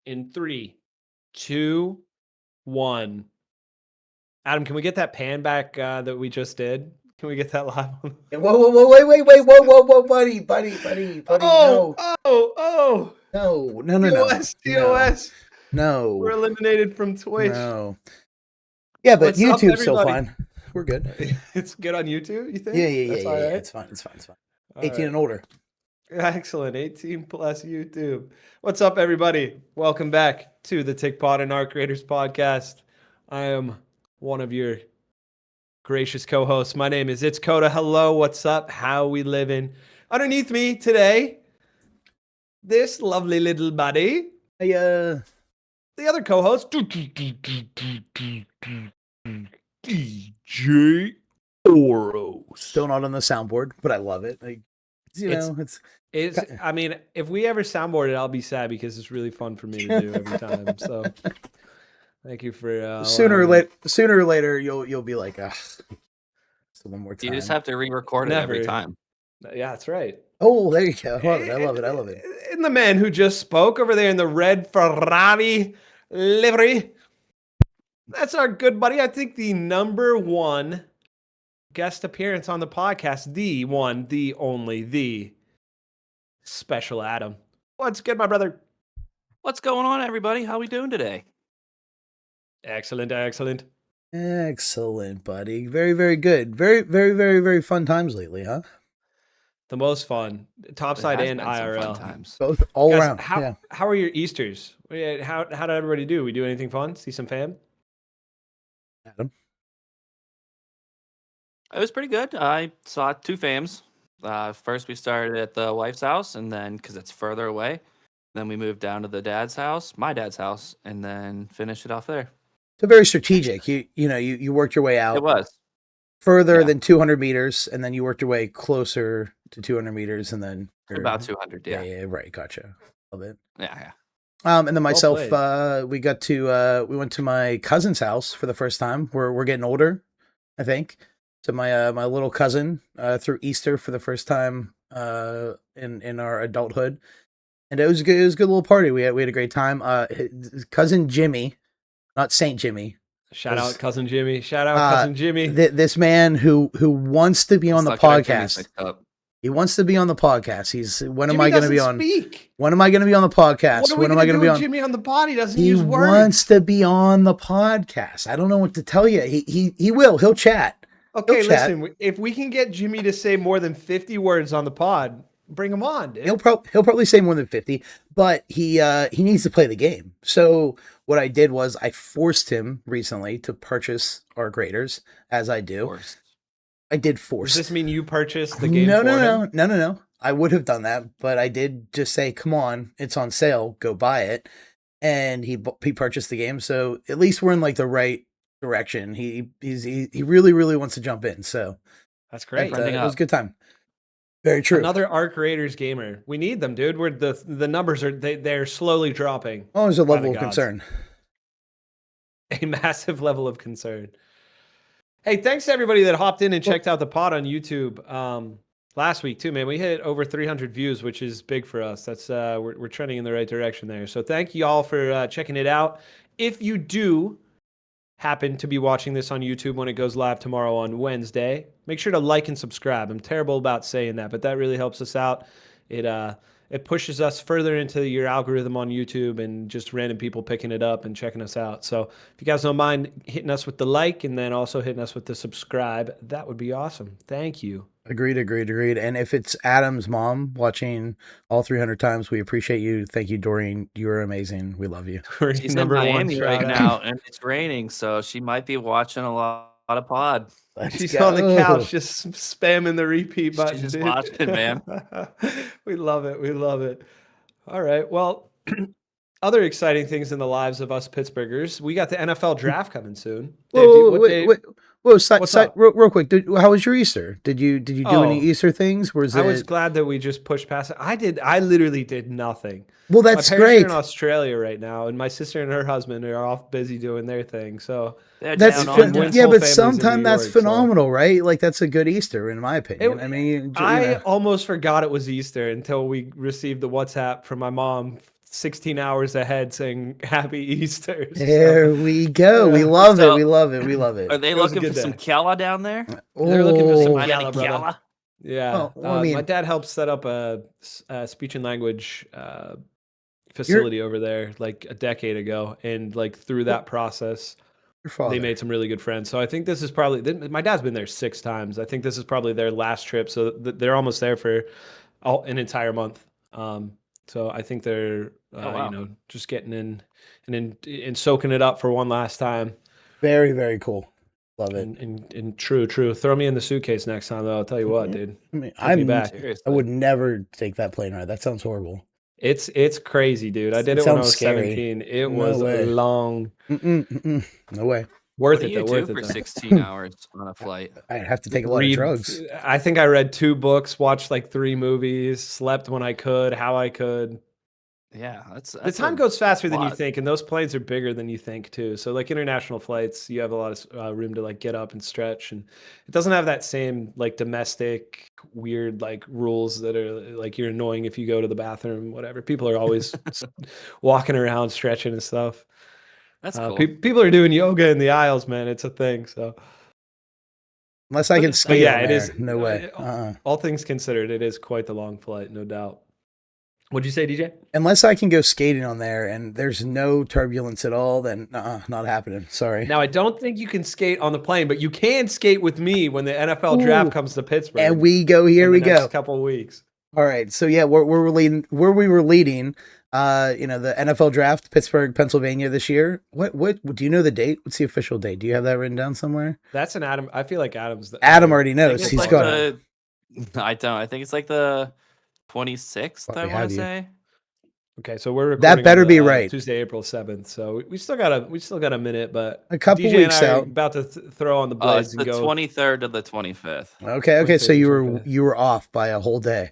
In 3, 2, 1. Adam, can we get that pan back that we just did? Can we get that live on? Whoa, buddy. Oh, No. TOS. No. We're eliminated from Twitch. No. Yeah, but What's up, YouTube's still everybody? fine. We're good. It's good on YouTube, you think? Yeah. That's all right? It's fine. All 18 right. and older. Excellent. 18 plus YouTube. What's up, everybody? Welcome back to the TikPod and Art Creators Podcast. I am one of your gracious co-hosts. My name is It's Coda. Hello, what's up? How we living? Underneath me today, this lovely little buddy. Hey, the other co-host, DJ Oros. Still not on the soundboard, but I love it. Like, it's. I mean, if we ever soundboard it, I'll be sad because it's really fun for me to do every time. So, thank you for sooner or later, you'll be like, so one more time. You just have to re-record it every time. Yeah, that's right. Oh, there you go. I love it. And the man who just spoke over there in the red Ferrari livery, that's our good buddy. I think the number one guest appearance on the podcast, the one, the only, the special Adam. What's good, my brother? What's going on, everybody? How we doing today? Excellent. Excellent, buddy. Very, very good. Very fun times lately, huh? The most fun, topside and IRL times. Both all Guys, around. How are your Easters? How did everybody do? We do anything fun? See some fam? Adam? It was pretty good. I saw two fams. First, we started at the wife's house, and then because it's further away, then we moved down to the dad's house, my dad's house, and then finished it off there. So very strategic. You worked your way out. It was further than 200 meters, and then you worked your way closer to 200 meters, and then about 200. Yeah, right. Gotcha. Love it. Yeah. And then myself, we went to my cousin's house for the first time. We're getting older, I think. So my little cousin through Easter for the first time in our adulthood, and it was good. It was a good little party. We had a great time. His cousin Jimmy, not Saint Jimmy. Shout out cousin Jimmy. This man who wants to be on the podcast. He wants to be on the podcast. When am I going to be on? When am I going to be on the podcast? When am I going to be on? Jimmy on the pod. He doesn't use words. He wants to be on the podcast. I don't know what to tell you. He will. He'll chat. Okay, listen. If we can get Jimmy to say more than 50 words on the pod, bring him on, dude. He'll probably say more than 50, but he needs to play the game. So what I did was I forced him recently to purchase our graders, as I do. Forced. I did force. Does this mean you purchased the game? No. I would have done that, but I did just say, "Come on, it's on sale. Go buy it." And he purchased the game, so at least we're in like the right direction. He really wants to jump in, so that's great. It was a good time. Very true. Another Art Creators gamer. We need them, dude. We're the numbers they're slowly dropping. Oh, there's a level of concern. A massive level of concern. Hey, thanks to everybody that hopped in and checked out the pod on YouTube last week too, man. We hit over 300 views, which is big for us. That's we're trending in the right direction there. So thank you all for checking it out. If you do happen to be watching this on YouTube when it goes live tomorrow on Wednesday, make sure to like and subscribe. I'm terrible about saying that, but that really helps us out. It pushes us further into your algorithm on YouTube and just random people picking it up and checking us out. So if you guys don't mind hitting us with the like and then also hitting us with the subscribe, that would be awesome. Thank you. Agreed. And if it's Adam's mom watching all 300 times, we appreciate you. Thank you, Doreen. You're amazing. We love you. She's in Miami right now, and it's raining, so she might be watching a lot of pod. She's on the couch just spamming the repeat button. She's just watching, man. We love it. All right. Well, other exciting things in the lives of us Pittsburghers. We got the NFL draft coming soon. Wait. Real quick. How was your Easter? Did you do any Easter things? I was glad that we just pushed past it. I literally did nothing. Well, that's my great. Are in Australia right now, and my sister and her husband are off busy doing their thing. So that's but sometimes that's phenomenal, right? Like that's a good Easter, in my opinion. I almost forgot it was Easter until we received the WhatsApp from my mom 16 hours ahead saying Happy Easter. There we go. We Yeah. love it. So- We love it. We love it. Are they It was a looking for good some day. Kella down there? They're looking for some Oh, Find any Kiala, brother. Kella? Yeah. Well, I mean- my dad helped set up a speech and language You're- facility over there like a decade ago. And like through that process, your father. they made some really good friends. So I think this is probably, my dad's been there 6 times. I think this is probably their last trip. So they're almost there for an entire month. So I think they're, wow. you know, just getting in and soaking it up for one last time. Very, very cool. Love it. And true. Throw me in the suitcase next time, though. I'll tell you what, dude. I mean, Take me back. Seriously. I would never take that plane ride. That sounds horrible. It's crazy, dude. I did It it when I sounds was scary. 17. It No was way. long. No way. Worth What do it, you though. do Worth for it, though. 16 hours on a flight? I have to take a lot of drugs. I think I read 2 books, watched like 3 movies, slept when I could, how I could. Yeah, that's The time goes faster than you lot. think, and those planes are bigger than you think too. So like international flights, you have a lot of room to like get up and stretch, and it doesn't have that same like domestic weird like rules that are like you're annoying if you go to the bathroom, whatever. People are always walking around stretching and stuff. That's cool. People are doing yoga in the aisles, man. It's a thing. So Unless I can But skate yeah, on it there. is. No way. All things considered, it is quite the long flight, no doubt. What'd you say, DJ? Unless I can go skating on there and there's no turbulence at all, then not happening. Sorry. Now, I don't think you can skate on the plane, but you can skate with me when the NFL draft Ooh. comes to Pittsburgh. And we go. Here in we the next go. couple of weeks. All right. So yeah, where we were leading. You know, the NFL draft, Pittsburgh, Pennsylvania this year. What do you know the date? What's the official date? Do you have that written down somewhere? That's an Adam. I feel like Adam's. Adam already knows. I think He's it's got like I don't. I think it's like the 26th. Fuck, I we want have to you. say. Okay, so we're That recording better on be right. Tuesday, April 7th. So we still got a minute, but A couple DJ weeks and I are out. about to throw on the Oh, blades it's and the go. 23rd to the 25th. Okay. So you were 25th. off by a whole day.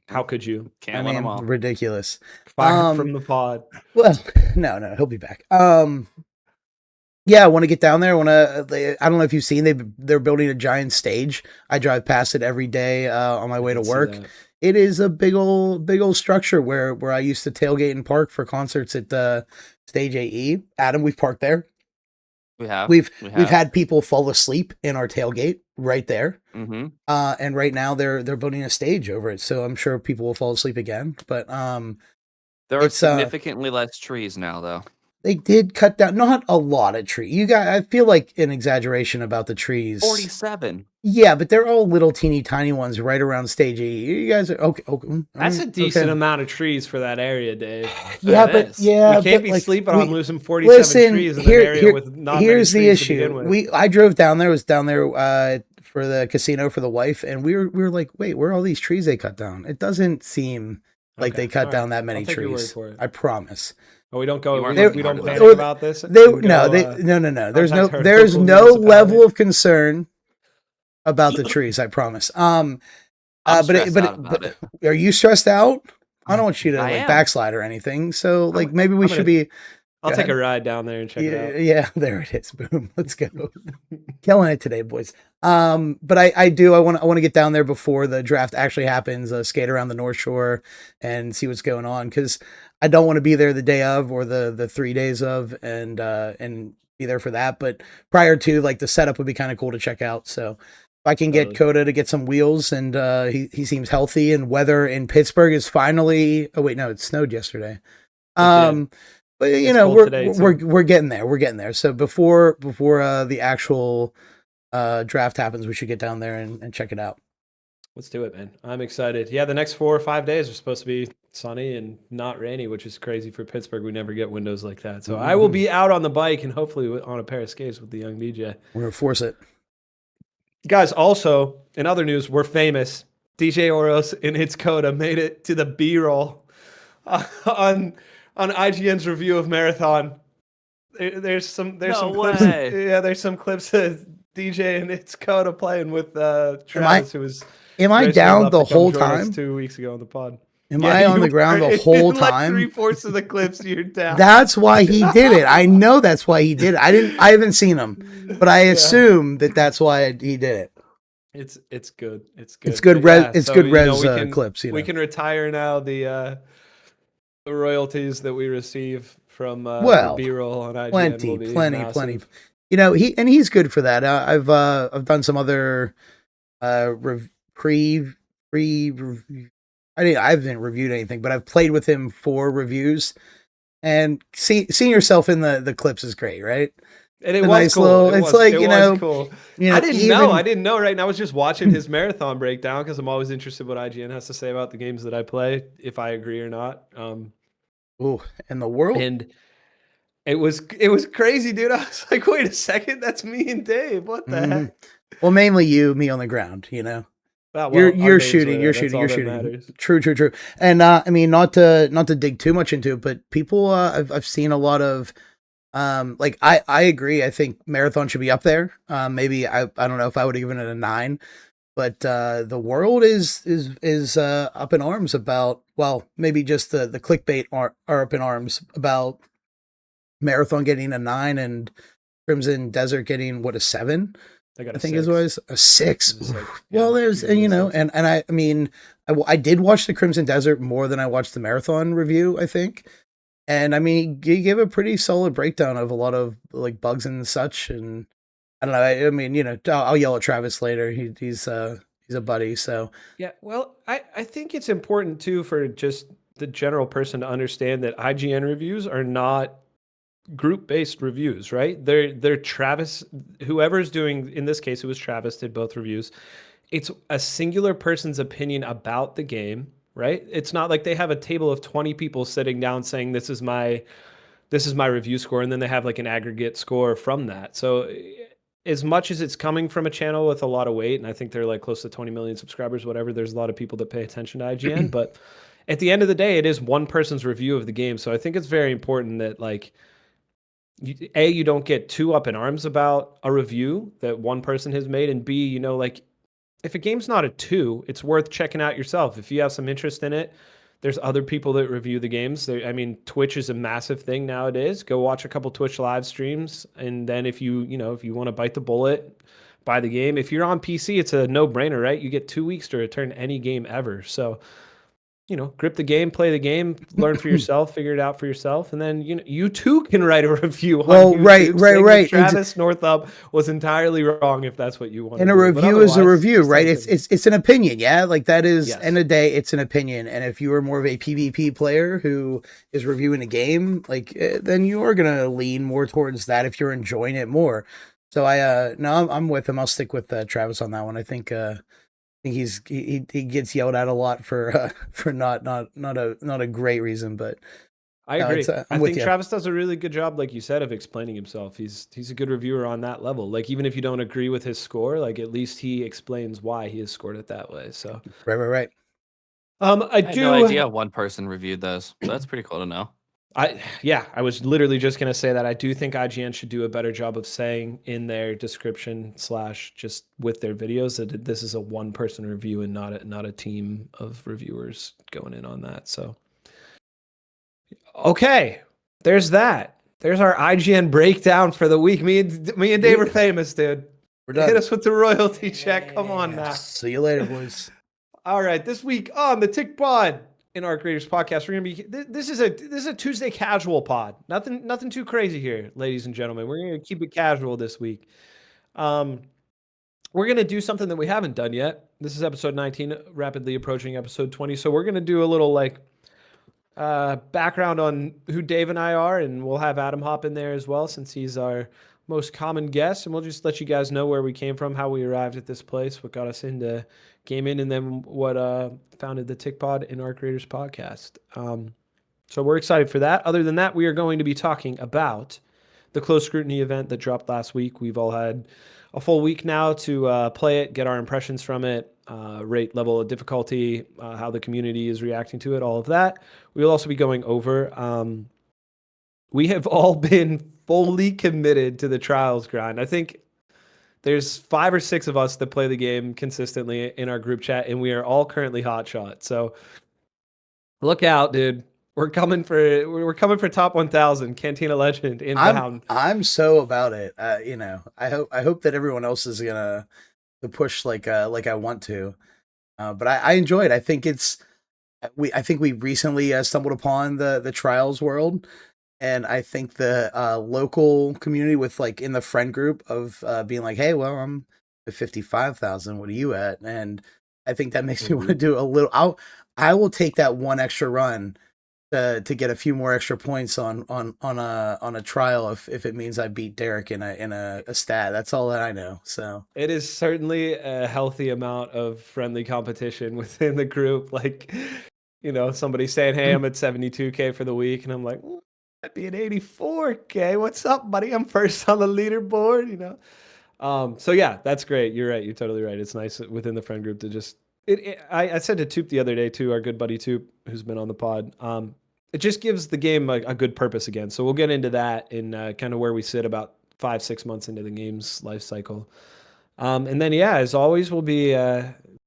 How could you? Can't I win them mean, all. ridiculous. Fired from the pod. Well, no, he'll be back. Yeah, I want to get down there. I don't know if you've seen they're building a giant stage. I drive past it every day on my way to did see work. that. It is a big old structure where I used to tailgate and park for concerts at Stage AE. Adam, we've parked there. We have. We've had people fall asleep in our tailgate right there. Mm-hmm. And right now they're building a stage over it, so I'm sure people will fall asleep again. But There are it's, significantly less trees now, though. they did cut down not a lot of trees. You got, I feel like an exaggeration about the trees. 47. Yeah, but they're all little teeny tiny ones right around stage E. You guys are okay. That's a decent amount of trees for that area, Dave. Yeah, It but is. yeah, We can't but, be like, sleeping we- on losing 47 Listen, trees in an area with not here's many the trees to begin issue. with. I drove down there. Was down there for the casino for the wife, and we were like, wait, where are all these trees they cut down? It doesn't seem like Okay, they cut all down right. that many I'll take your word trees. for it. I promise. Oh, we don't go. You We, weren't we looking don't hard at panic that. about this. They We no. go, No. There's no contact our there's local no level municipality. of concern about the trees. I promise. I'm stressed out about it. Are you stressed out? I don't want you to I like am. backslide or anything. So like maybe we I'm should gonna- be. I'll Go take ahead. a ride down there and check it out. Yeah, there it is. Boom. Let's go. Killing it today, boys. But I want to get down there before the draft actually happens, skate around the North Shore and see what's going on, because I don't want to be there the day of or the 3 days of and be there for that. But prior to, like, the setup would be kind of cool to check out. So if I can get Totally. Coda to get some wheels and he seems healthy, and weather in Pittsburgh is finally, oh wait, no, it snowed yesterday. did. But you It's know, cold today, we're getting there. We're getting there. So before the actual draft happens, we should get down there and check it out. Let's do it, man. I'm excited. Yeah, the next 4 or 5 days are supposed to be sunny and not rainy, which is crazy for Pittsburgh. We never get windows like that. So I will be out on the bike and hopefully on a pair of skates with the young DJ. We're gonna force it. Guys, also, in other news, we're famous. DJ Oros and It's Coda made it to the B-roll on IGN's review of Marathon. There's some No clips. way. Yeah, there's some clips of DJ and It's Coda playing with Travis, who was Am I graceful down enough the to come whole join us time? 2 weeks ago on the pod. Am I on you the ground were. the whole In like time? 3/4 of the clips you're down. That's why he did it. I know that's why he did it. I haven't seen him, but I assume that's why he did it. It's good. It's good. It's good But it's good you know, res we can, clips. You know. We can retire now the The royalties that we receive from Well, B-roll on IGN will be plenty. massive. You know, he's good for that. I've done some other pre I haven't reviewed anything, but I've played with him for reviews, and seeing yourself in the clips is great, right? And it A was nice cool. little. It's like, it you was know, cool. you know, I didn't know, right? And I was just watching his marathon breakdown because I'm always interested what IGN has to say about the games that I play, if I agree or not. Ooh, and the world. And it was crazy, dude. I was like, wait a second, that's me and Dave. What the heck? Well, mainly me on the ground, you know. Ah, well, You're shooting. That's all that matters. True. And I mean, not to dig too much into it, but people, I've seen a lot of, like I agree. I think Marathon should be up there. Maybe I don't know if I would have given it a 9, but the world is up in arms about, well, maybe just the clickbait are up in arms about Marathon getting a 9 and Crimson Desert getting what, a 7. I think it was a 6. Like, well, there's, you know, and I mean, I did watch the Crimson Desert more than I watched the Marathon review, I think. And I mean, he gave a pretty solid breakdown of a lot of like bugs and such. And I don't know. I mean, you know, I'll yell at Travis later. He's a buddy. So yeah, well, I think it's important too for just the general person to understand that IGN reviews are not group-based reviews, right? They're Travis, whoever's doing, in this case it was Travis, did both reviews. It's a singular person's opinion about the game, right? It's not like they have a table of 20 people sitting down saying this is my review score, and then they have like an aggregate score from that. So as much as it's coming from a channel with a lot of weight, and I think they're like close to 20 million subscribers, whatever, there's a lot of people that pay attention to IGN, but at the end of the day, it is one person's review of the game. So I think it's very important that like, you don't get too up in arms about a review that one person has made, and B, you know, like if a game's not a 2, it's worth checking out yourself. If you have some interest in it, there's other people that review the games. I mean, Twitch is a massive thing nowadays. Go watch a couple Twitch live streams, and then if you want to bite the bullet, buy the game. If you're on PC, it's a no-brainer, right? You get 2 weeks to return any game ever. So, you know, grip the game, play the game, learn for yourself, figure it out for yourself, and then you too can write a review on YouTube saying that Travis Northup was entirely wrong if that's what you want. And a review is a review, right? It's an opinion, yeah. Like that is, yes. End of the day, it's an opinion. And if you are more of a PvP player who is reviewing a game, like then you are gonna lean more towards that if you're enjoying it more. So I'm with him. I'll stick with Travis on that one. I think he gets yelled at a lot for not a great reason, but I agree. I think Travis does a really good job, like you said, of explaining himself. He's a good reviewer on that level. Like even if you don't agree with his score, like at least he explains why he has scored it that way. So right. I had no idea one person reviewed those. So that's pretty cool to know. I was literally just going to say that I do think IGN should do a better job of saying in their description / just with their videos that this is a one person review and not a team of reviewers going in on that. So, okay, there's that. There's our IGN breakdown for the week. Me and Dave are famous, dude. We're done. Hit us with the royalty check. Come on now. See you later, boys. All right, this week on the Tick Pod. In our Creators Podcast, we're gonna be. This is a Tuesday casual pod. Nothing too crazy here, ladies and gentlemen. We're gonna keep it casual this week. We're gonna do something that we haven't done yet. This is episode 19, rapidly approaching episode 20. So we're gonna do a little like background on who Dave and I are, and we'll have Adam hop in there as well since he's our most common guest, and we'll just let you guys know where we came from, how we arrived at this place, what got us into gaming, and then what founded the Tick Pod in our Creators Podcast. So we're excited for that. Other than that, we are going to be talking about the Close Scrutiny event that dropped last week. We've all had a full week now to play it, get our impressions from it, rate level of difficulty, how the community is reacting to it, all of that. We'll also be going over. We have all been fully committed to the Trials grind. I think there's 5 or 6 of us that play the game consistently in our group chat, and we are all currently hotshot. So look out, dude. We're coming for top 1,000 Cantina Legend inbound. I'm so about it. You know, I hope that everyone else is gonna push like I want to. But I enjoy it. I think I think we recently stumbled upon the trials world, and I think the local community with like in the friend group of being like, hey, well, I'm at 55,000. What are you at? And I think that makes me want to do a little. I will take that one extra run to get a few more extra points on a trial if it means I beat Derek in a stat. That's all that I know. So it is certainly a healthy amount of friendly competition within the group. Like, somebody saying, "Hey, I'm at 72K for the week," and I'm like, "I'd be at 84K. What's up, buddy? I'm first on the leaderboard." So yeah, that's great. You're right. You're totally right. It's nice within the friend group to just. I said to Toop the other day too, our good buddy Toop, who's been on the pod. It just gives the game a good purpose again. So we'll get into that in kind of where we sit about 5-6 months into the game's life cycle. And then yeah, as always, we'll be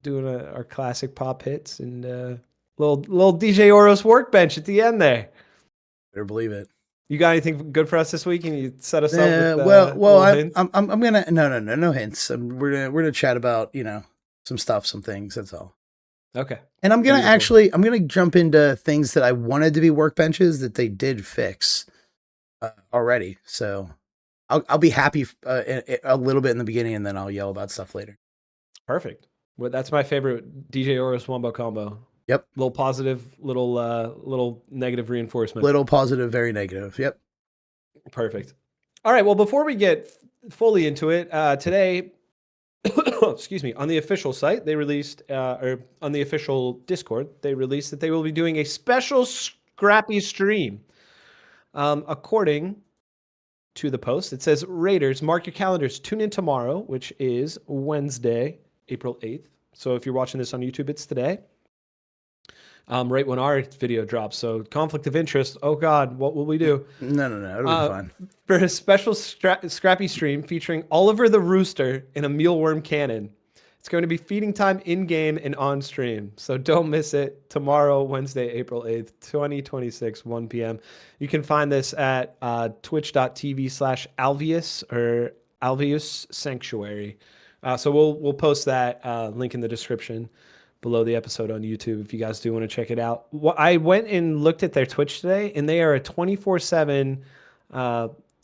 doing our classic pop hits and little DJ Oros workbench at the end there. better believe it. You got anything good for us this week? And you set us up with I'm gonna no hints. We're gonna chat about some stuff, some things. That's all. Okay. And I'm gonna jump into things that I wanted to be workbenches that they did fix already. So I'll be happy a little bit in the beginning, and then I'll yell about stuff later. Perfect. Well, that's my favorite DJ Oros Wombo combo. Yep. Little positive, little negative reinforcement. Little positive, very negative. Yep. Perfect. All right. Well, before we get fully into it, today, excuse me, on the official site, they released, or on the official Discord, they released that they will be doing a special Scrappy stream. According to the post, it says, Raiders, mark your calendars. Tune in tomorrow, which is Wednesday, April 8th. So if you're watching this on YouTube, it's today. Right when our video drops. So conflict of interest. Oh God, what will we do? No, it'll be fine. For a special Scrappy stream featuring Oliver the Rooster in a mealworm cannon. It's going to be feeding time in-game and on stream. So don't miss it. Tomorrow, Wednesday, April 8th, 2026, 1 p.m. You can find this at twitch.tv/Alvius or Alvius Sanctuary. So we'll post that link in the description below the episode on YouTube if you guys do want to check it out. I went and looked at their Twitch today, and they are a 24/7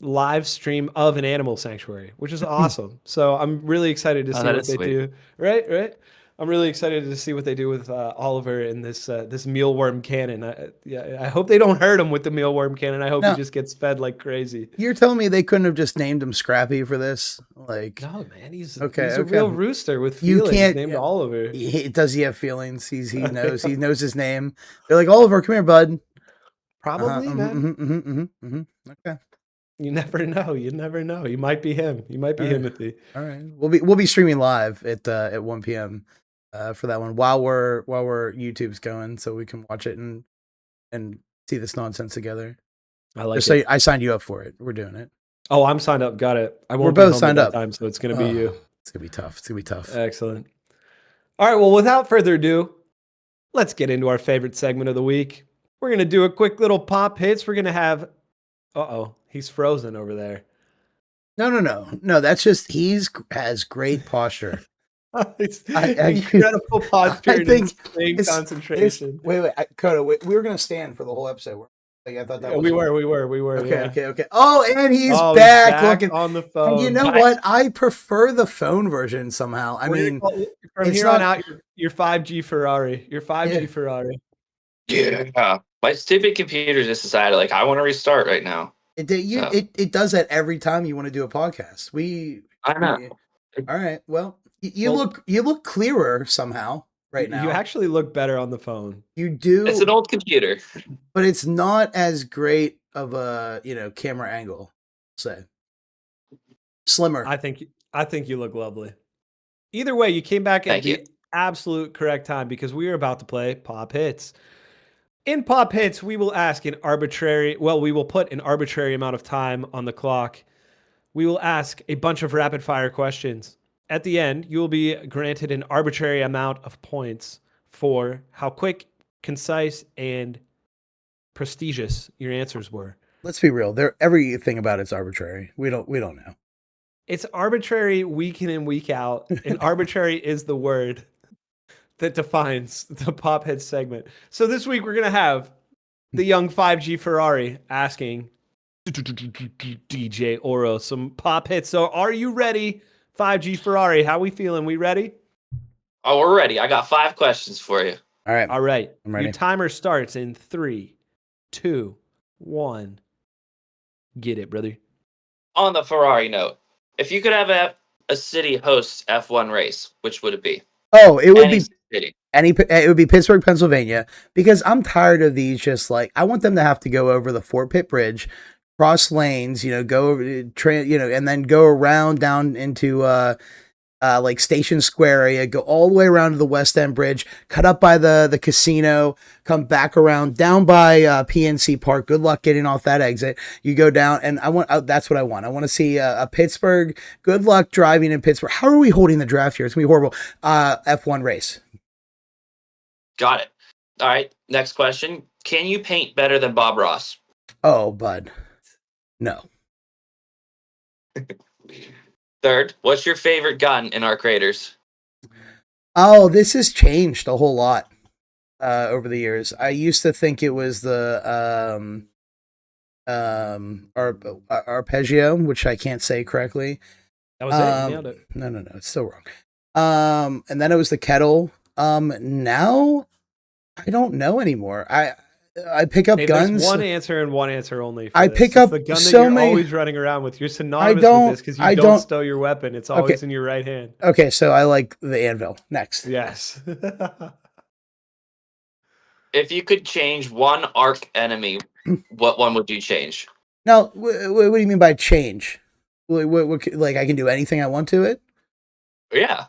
live stream of an animal sanctuary, which is awesome. So I'm really excited to see what they do. Right. I'm really excited to see what they do with Oliver in this mealworm cannon. I hope they don't hurt him with the mealworm cannon. I hope he just gets fed like crazy. You're telling me they couldn't have just named him Scrappy for this? Like, no, man, he's a real rooster with feelings. You can't named Oliver. Does he have feelings? He knows he knows his name. They're like, Oliver, come here, bud. Probably, man. Okay. You never know. You might be him. You might be Himothy. All right. We'll be streaming live at 1 p.m. For that one while we're YouTube's going, so we can watch it and see this nonsense together. I like so it. I signed you up for it. We're doing it. Oh, I'm signed up. Got it. We're both signed up. Time, so it's gonna be you. It's gonna be tough. Excellent. All right. Well, without further ado, let's get into our favorite segment of the week. We're gonna do a quick little pop hits. We're gonna have. He's frozen over there. No. That's just has great posture. Incredible posture. I think it's concentration. Wait, Coda. We were gonna stand for the whole episode. Like I thought that we were. Okay. Oh, and he's back looking on the phone. And you know what? I prefer the phone version somehow. I mean, from here on out, your 5G Ferrari. Your 5G Ferrari. Yeah, my stupid computer just decided I want to restart right now. It does that every time you want to do a podcast. I know. All right. Well, you look clearer somehow right now. You actually look better on the phone. You do. It's an old computer, but it's not as great of a camera angle. Say slimmer. I think you look lovely. Either way, you came back at the absolute correct time because we are about to play Pop Hits. In Pop Hits, we will we will put an arbitrary amount of time on the clock. We will ask a bunch of rapid fire questions. At the end, you will be granted an arbitrary amount of points for how quick, concise, and prestigious your answers were. Let's be real. Everything about it's arbitrary. We don't know. It's arbitrary week in and week out, and arbitrary is the word. that defines the pop hit segment. So this week we're gonna have the young 5G Ferrari asking DJ Oro some pop hits. So are you ready, 5G Ferrari? How we feeling? We ready? Oh, we're ready. I got 5 questions for you. All right. All right. I'm ready. Your timer starts in 3, 2, 1. Get it, brother. On the Ferrari note, if you could have a city host F1 race, which would it be? Oh, it would Any be city. it would be Pittsburgh, Pennsylvania, because I'm tired of these. Just like I want them to have to go over the Fort Pitt Bridge, cross lanes, go over, and then go around down into like Station Square area, go all the way around to the West End Bridge, cut up by the casino, come back around down by PNC Park. Good luck getting off that exit. You go down, and that's what I want. I want to see a Pittsburgh. Good luck driving in Pittsburgh. How are we holding the draft here? It's gonna be horrible. F1 race. Got it. All right. Next question. Can you paint better than Bob Ross? Oh, bud. No. Third, what's your favorite gun in Arc Raiders? Oh, this has changed a whole lot over the years. I used to think it was the arpeggio, which I can't say correctly. That was it. You nailed it. No, it's still wrong. And then it was the kettle. Now I don't know anymore. I pick up guns. There's one answer and one answer only. I this. pick It's up the gun so that you're many. always running around with. You're synonymous with this because you don't stow your weapon. It's always in your right hand. Okay, so I like the anvil. Next. Yes. If you could change one Arc enemy, what one would you change? Now, what do you mean by change? What, like I can do anything I want to it? Yeah.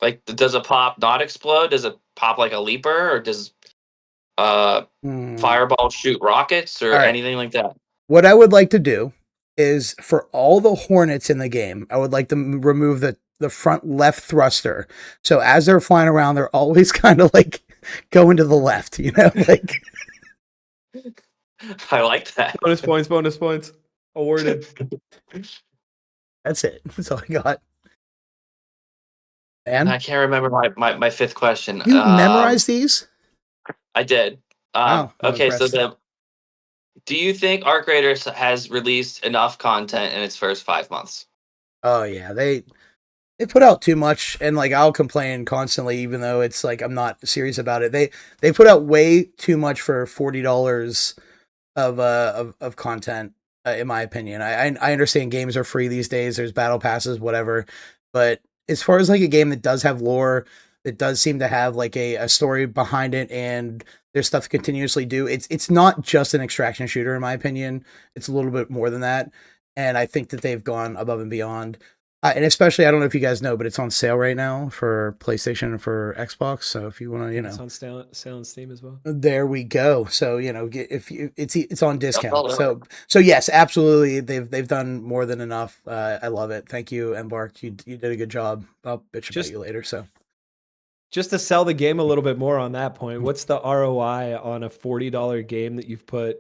Like, does a pop not explode? Does it pop like a leaper? Or does fireball shoot rockets or anything like that? What I would like to do is for all the Hornets in the game, I would like to remove the front left thruster. So as they're flying around, they're always kind of like going to the left, like. I like that. Bonus points. Awarded. That's it. That's all I got. And I can't remember my 5th question. You memorize these? I did. Wow, okay, so do you think Arc Raiders has released enough content in its first 5 months? Oh yeah, they put out too much, and like I'll complain constantly, even though it's like I'm not serious about it. They put out way too much for $40 of content, in my opinion. I understand games are free these days. There's battle passes, whatever, but as far as like a game that does have lore, that does seem to have like a story behind it, and there's stuff to continuously do. It's not just an extraction shooter, in my opinion. It's a little bit more than that, and I think that they've gone above and beyond. And especially, I don't know if you guys know, but it's on sale right now for PlayStation and for Xbox. So if you want to, it's on sale on Steam as well. There we go. So it's on discount. So yes, absolutely, they've done more than enough. I love it. Thank you, Embark. You did a good job. I'll bitch about you later. So just to sell the game a little bit more on that point, what's the ROI on a $40 game that you've put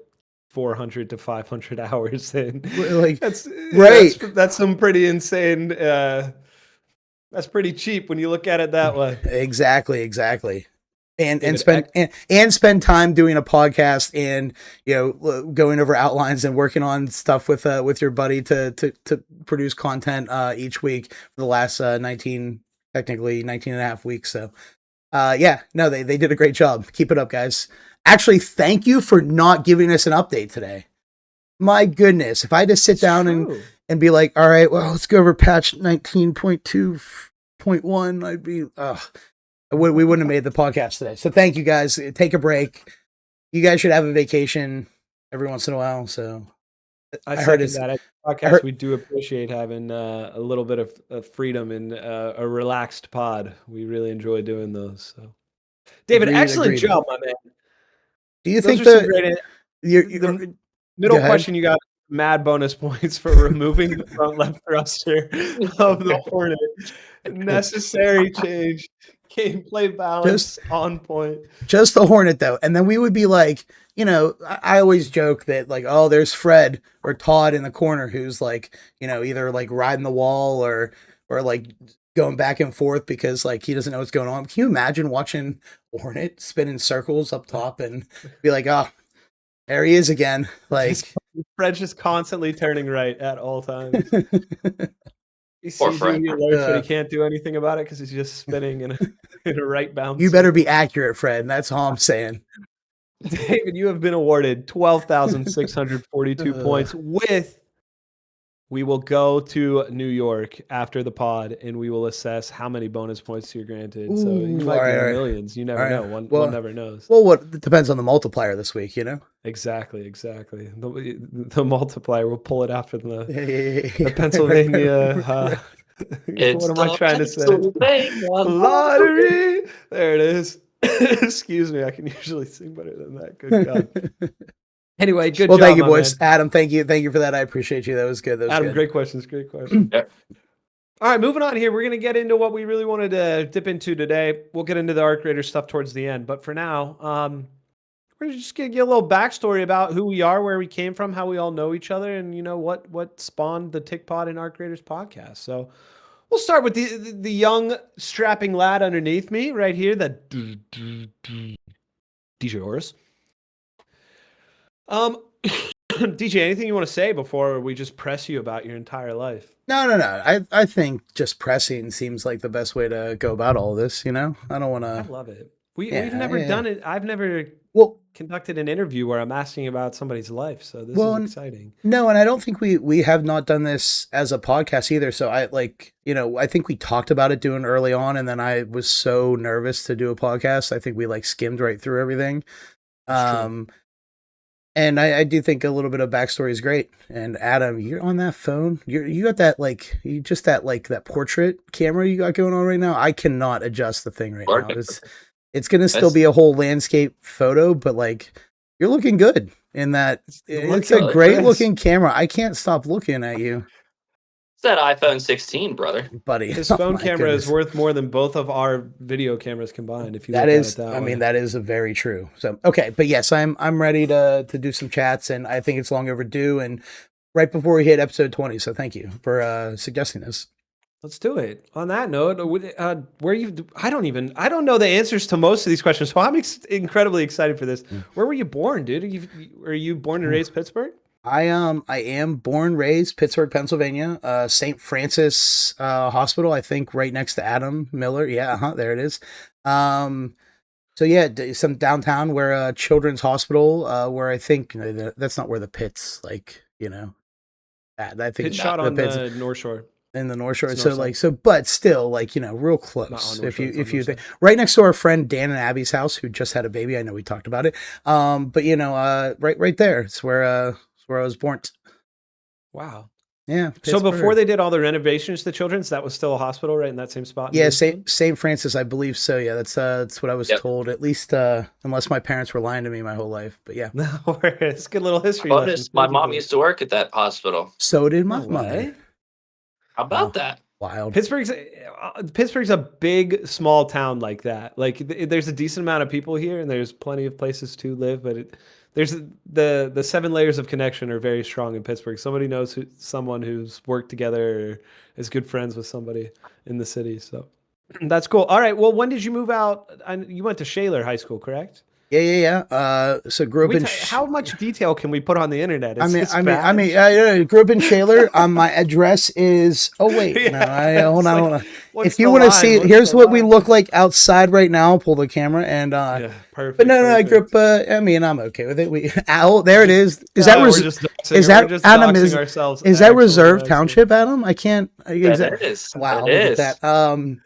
400 to 500 hours in? Like, that's right. That's some pretty insane. That's pretty cheap when you look at it that way. Exactly. And spend time doing a podcast and going over outlines and working on stuff with your buddy to produce content each week for the last 19 and a half weeks. So they did a great job. Keep it up, guys. Actually, thank you for not giving us an update today. My goodness, if I had to sit down and be like, all right, well, let's go over patch 19.2.1, I'd be we wouldn't have made the podcast today. So thank you guys. Take a break. You guys should have a vacation every once in a while. So I heard that podcast. We do appreciate having a little bit of freedom and a relaxed pod. We really enjoy doing those. So, David, excellent job, my man. Do you think the middle question you got mad bonus points for removing the front left thruster of the Hornet? Necessary change. Gameplay balance on point. Just the Hornet though, and then we would be like, I always joke that like, oh, there's Fred or Todd in the corner who's like, either like riding the wall or like going back and forth because like he doesn't know what's going on. Can you imagine watching Hornet spin in circles up top and be like, oh, there he is again. Like Fred's just constantly turning right at all times. He Poor sees you, Fred. he alerts, but he can't do anything about it because he's just spinning in a right bounce. You better be accurate, Fred. That's all I'm saying. David, you have been awarded 12,642 points with we will go to New York after the pod and we will assess how many bonus points you're granted. So you might be in the millions. You never know. One never knows. Well, it depends on the multiplier this week, you know? Exactly. The multiplier, we'll pull it out for the Pennsylvania. What am I trying to say? Lottery. There it is. Excuse me. I can usually sing better than that. Good God. Anyway, good job. Well, thank you, boys. Man. Adam, thank you for that. I appreciate you. That was good. Adam, good. Great questions. Yep. All right, moving on here. We're going to get into what we really wanted to dip into today. We'll get into the Arc Raider stuff towards the end. But for now, we're just going to get a little backstory about who we are, where we came from, how we all know each other, and, you know, what spawned the Tick Pod and Arc Raiders podcast. So we'll start with the young, strapping lad underneath me right here, the DJ Horus. DJ, anything you want to say before we just press you about your entire life? No. I think just pressing seems like the best way to go about all this, you know? I don't want to... I love it. We've never done it. I've never conducted an interview where I'm asking about somebody's life, so this is exciting. No, and I don't think we have not done this as a podcast either, so I think we talked about it doing early on, and then I was so nervous to do a podcast. I think we skimmed right through everything. And I do think a little bit of backstory is great. And Adam, you're on that phone. You got that that portrait camera you got going on right now. I cannot adjust the thing right now. It's gonna still be a whole landscape photo, but you're looking good in that. It's a great looking camera. I can't stop looking at you. It's that iPhone 16, brother. Buddy. His phone camera is worth more than both of our video cameras combined. If you that is, that is very true. So, okay. But yes, I'm ready to do some chats, and I think it's long overdue and right before we hit episode 20. So thank you for suggesting this. Let's do it. On that note, I don't know the answers to most of these questions, so I'm incredibly excited for this. Where were you born, dude? Are you born and raised Pittsburgh? I am born, raised Pittsburgh, Pennsylvania, St. Francis Hospital, I think right next to Adam Miller. Yeah, there it is. So yeah, some downtown where Children's Hospital, where I think that's not where the Pitts, I think Pitts shot on the North Shore. In the North Shore, but still, real close. If you think right next to our friend Dan and Abby's house, who just had a baby. I know we talked about it. But right there, it's where I was born. Wow. Yeah. Pittsburgh. So before they did all the renovations to Children's, that was still a hospital, right in that same spot? Yeah, St. Francis, I believe so. Yeah, that's what I was told. At least, unless my parents were lying to me my whole life. But yeah, no, it's a good little history. My mom used to work at that hospital. So did my mother. How about that? Wild. Pittsburgh's a big, small town like that. There's a decent amount of people here, and there's plenty of places to live. But there's the 7 layers of connection are very strong in Pittsburgh. Somebody knows someone who's worked together or is good friends with somebody in the city. So that's cool. All right. Well, when did you move out? You went to Shaler High School, correct? Yeah. So grew up in. How much detail can we put on the internet? Grew up in Shaler. My address is. Oh wait, yeah, hold on. If you want to see it, here's what we look like outside right now. I'll pull the camera and. Yeah, perfect. But no, I grew up. I'm okay with it. There it is. Is that Adam? Is that Reserve Township, Adam? I can't. It is. Wow, look at that.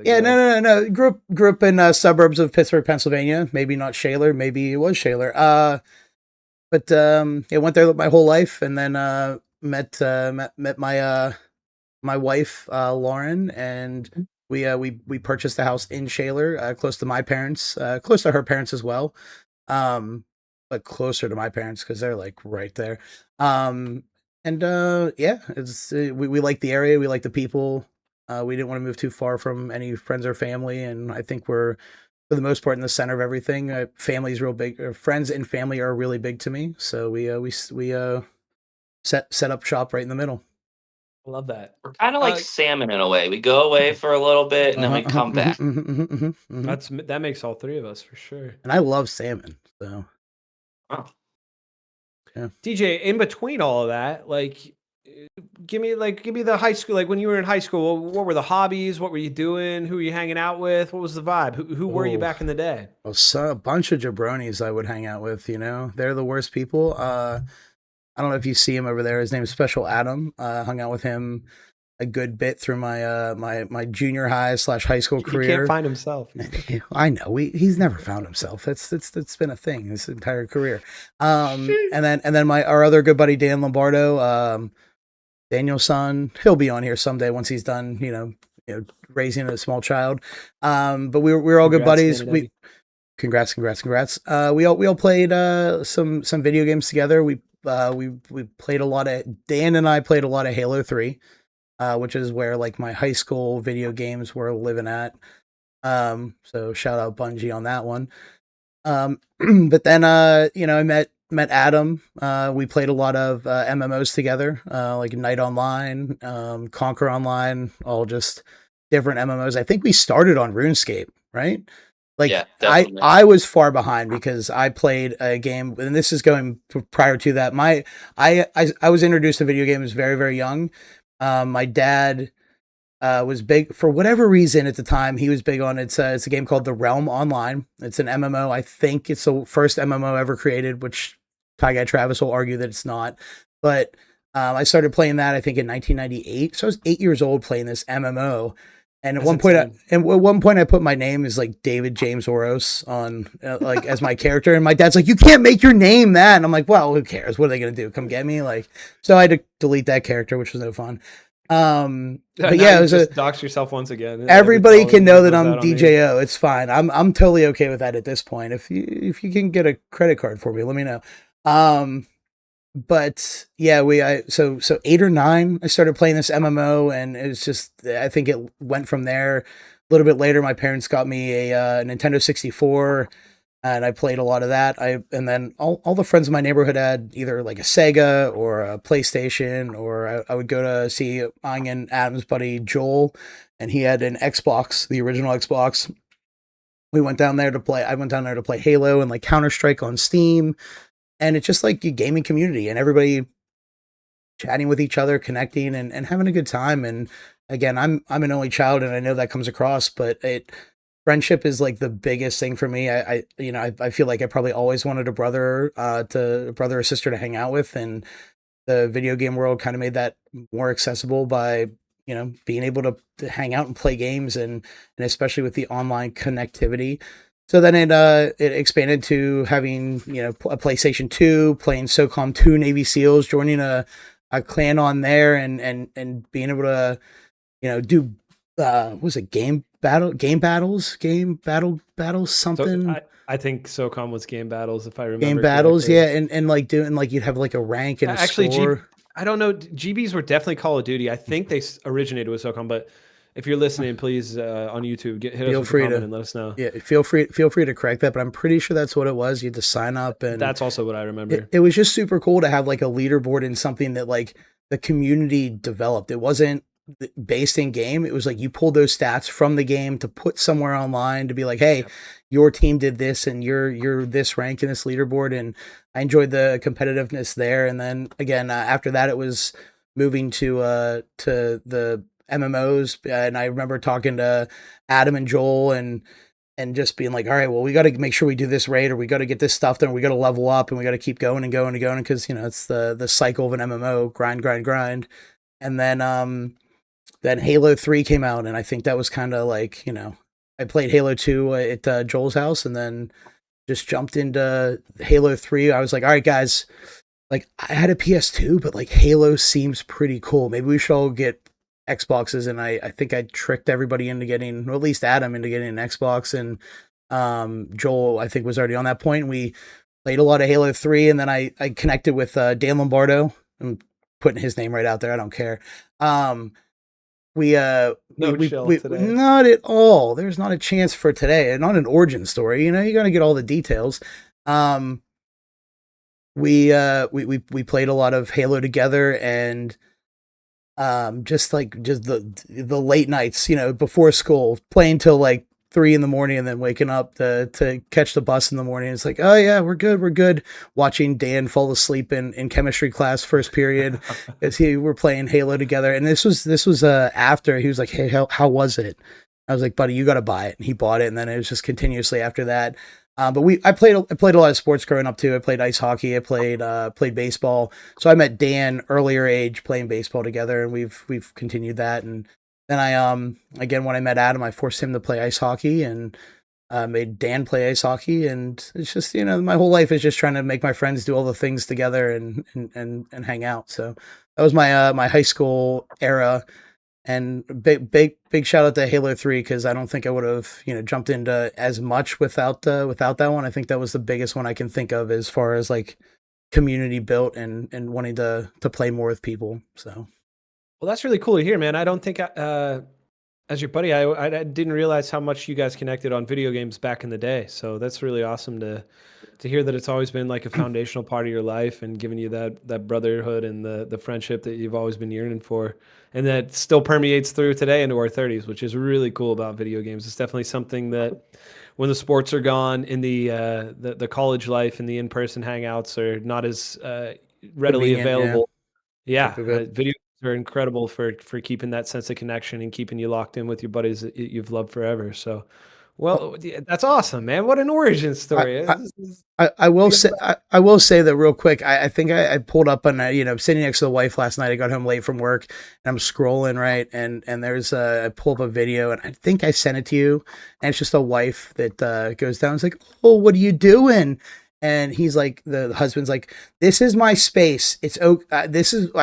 Yeah, no. Grew up in suburbs of Pittsburgh, Pennsylvania. Maybe not Shaler. Maybe it was Shaler. But went there my whole life, and then met my wife Lauren, and we purchased a house in Shaler, close to my parents, close to her parents as well, but closer to my parents because they're right there. It's we like the area, we like the people. We didn't want to move too far from any friends or family, and I think we're, for the most part, in the center of everything. Family's real big. Friends and family are really big to me, so we set up shop right in the middle. I love that. We're kind of like salmon in a way. We go away for a little bit and then we come back. That makes all three of us for sure. And I love salmon. So, Oh. yeah. DJ, in between all of that, like, give me the high school. Like when you were in high school, what were the hobbies? What were you doing? Who were you hanging out with? What was the vibe? Who were you back in the day? Well, a bunch of jabronis I would hang out with. You know, they're the worst people. I don't know if you see him over there. His name is Special Adam. Hung out with him a good bit through my my junior high / high school career. He can't find himself. I know. He's never found himself. That's been a thing his entire career. And then our other good buddy Dan Lombardo, Daniel's son. He'll be on here someday once he's done. You know, raising a small child. But we're all good buddies. Congrats. We all played some video games together. We played a lot of, Dan and I played a lot of Halo 3, which is where like my high school video games were living at. So shout out Bungie on that one. But then, you know, I met Adam. We played a lot of MMOs together, like Night Online, Conquer Online, all just different MMOs. I think we started on RuneScape, right? Like, yeah, I was far behind because I played a game, and this is going prior to that. I was introduced to video games very, very young. My dad was big for whatever reason at the time. He was big on it's a game called The Realm Online. It's an MMO. I think it's the first MMO ever created, which Ty Guy Travis will argue that it's not. But I started playing that I think in 1998. So I was 8 years old playing this MMO. And at one point, I put my name as like David James Oros on like as my character, and my dad's like, "You can't make your name that," and I'm like, "Well, who cares? What are they gonna do? Come get me?" Like, so I had to delete that character, which was no fun. But yeah, it was just dox yourself once again. Everybody can know that I'm DJO. It's fine. I'm totally okay with that at this point. If you can get a credit card for me, let me know. But yeah, so 8 or 9, I started playing this MMO, and it was just, I think it went from there. A little bit later, my parents got me a Nintendo 64, and I played a lot of that. And then all the friends in my neighborhood had either like a Sega or a PlayStation, or I would go to see mine and Adam's buddy Joel, and he had an Xbox, the original Xbox. I went down there to play Halo and like Counter-Strike on Steam. And it's just like a gaming community and everybody chatting with each other, connecting and having a good time. And again, I'm an only child, and I know that comes across, but friendship is like the biggest thing for me. I feel like I probably always wanted a brother or sister to hang out with, and the video game world kind of made that more accessible by, you know, being able to hang out and play games, and especially with the online connectivity. So then it expanded to having, you know, a PlayStation 2, playing SOCOM 2 Navy SEALs, joining a clan on there, and being able to, you know, do was it game battles, something. So I think SOCOM was game battles, if I remember. Game battles, correctly. Yeah, and like doing, like you'd have like a rank and a score. I don't know. GBs were definitely Call of Duty. I think they originated with SOCOM, but if you're listening, please on YouTube, hit us with a comment and let us know. Yeah, feel free to correct that, but I'm pretty sure that's what it was. You had to sign up, and that's also what I remember. It was just super cool to have like a leaderboard in something that like the community developed. It wasn't based in game. It was like you pulled those stats from the game to put somewhere online to be like, hey, your team did this, and you're this rank in this leaderboard. And I enjoyed the competitiveness there. And then again, after that, it was moving to the MMOs, and I remember talking to Adam and Joel and just being like, all right, well, we got to make sure we do this raid, or we got to get this stuff done, we got to level up, and we got to keep going and going and going, because, you know, it's the cycle of an MMO, grind. And then Halo 3 came out, and I think that was kind of like, you know, I played Halo 2 at Joel's house, and then just jumped into Halo 3. I was like, all right, guys, like I had a PS2, but like Halo seems pretty cool. Maybe we should all get Xboxes, and I think I tricked everybody into getting, or at least Adam into getting an Xbox, and Joel I think was already on that point. We played a lot of Halo 3, and then I connected with Dan Lombardo. I'm putting his name right out there, I don't care. We today. Not at all. There's not a chance for today. Not an origin story, you know, you got to get all the details. We played a lot of Halo together, and Just the late nights, before school, playing till like 3 in the morning and then waking up to catch the bus in the morning. It's like, oh yeah, we're good. Watching Dan fall asleep in chemistry class first period as we're playing Halo together. And this was after he was like, hey, how was it? I was like, buddy, you got to buy it. And he bought it. And then it was just continuously after that. But I played a lot of sports growing up too. I played ice hockey. I played baseball. So I met Dan earlier age playing baseball together, and we've continued that. And then again, when I met Adam, I forced him to play ice hockey and made Dan play ice hockey. And it's just, my whole life is just trying to make my friends do all the things together and hang out. So that was my high school era. And big shout out to Halo 3, because I don't think I would have jumped into as much without that one. I think that was the biggest one I can think of as far as like community built and wanting to play more with people. So well, that's really cool to hear, man. I don't think as your buddy, I didn't realize how much you guys connected on video games back in the day. So that's really awesome to hear that it's always been like a foundational part of your life and giving you that brotherhood and the friendship that you've always been yearning for, and that still permeates through today into our 30s, which is really cool about video games. It's definitely something that when the sports are gone, in the college life and the in-person hangouts are not as readily available. Yeah, video games are incredible for keeping that sense of connection and keeping you locked in with your buddies that you've loved forever. So, well, that's awesome, man. What an origin story. I will say that real quick. I think I pulled up on I'm sitting next to the wife last night. I got home late from work and I'm scrolling, right, and there's I pull up a video and I think I sent it to you, and it's just a wife that goes down. It's like, oh, what are you doing? And he's like, the husband's like, this is my space. It's I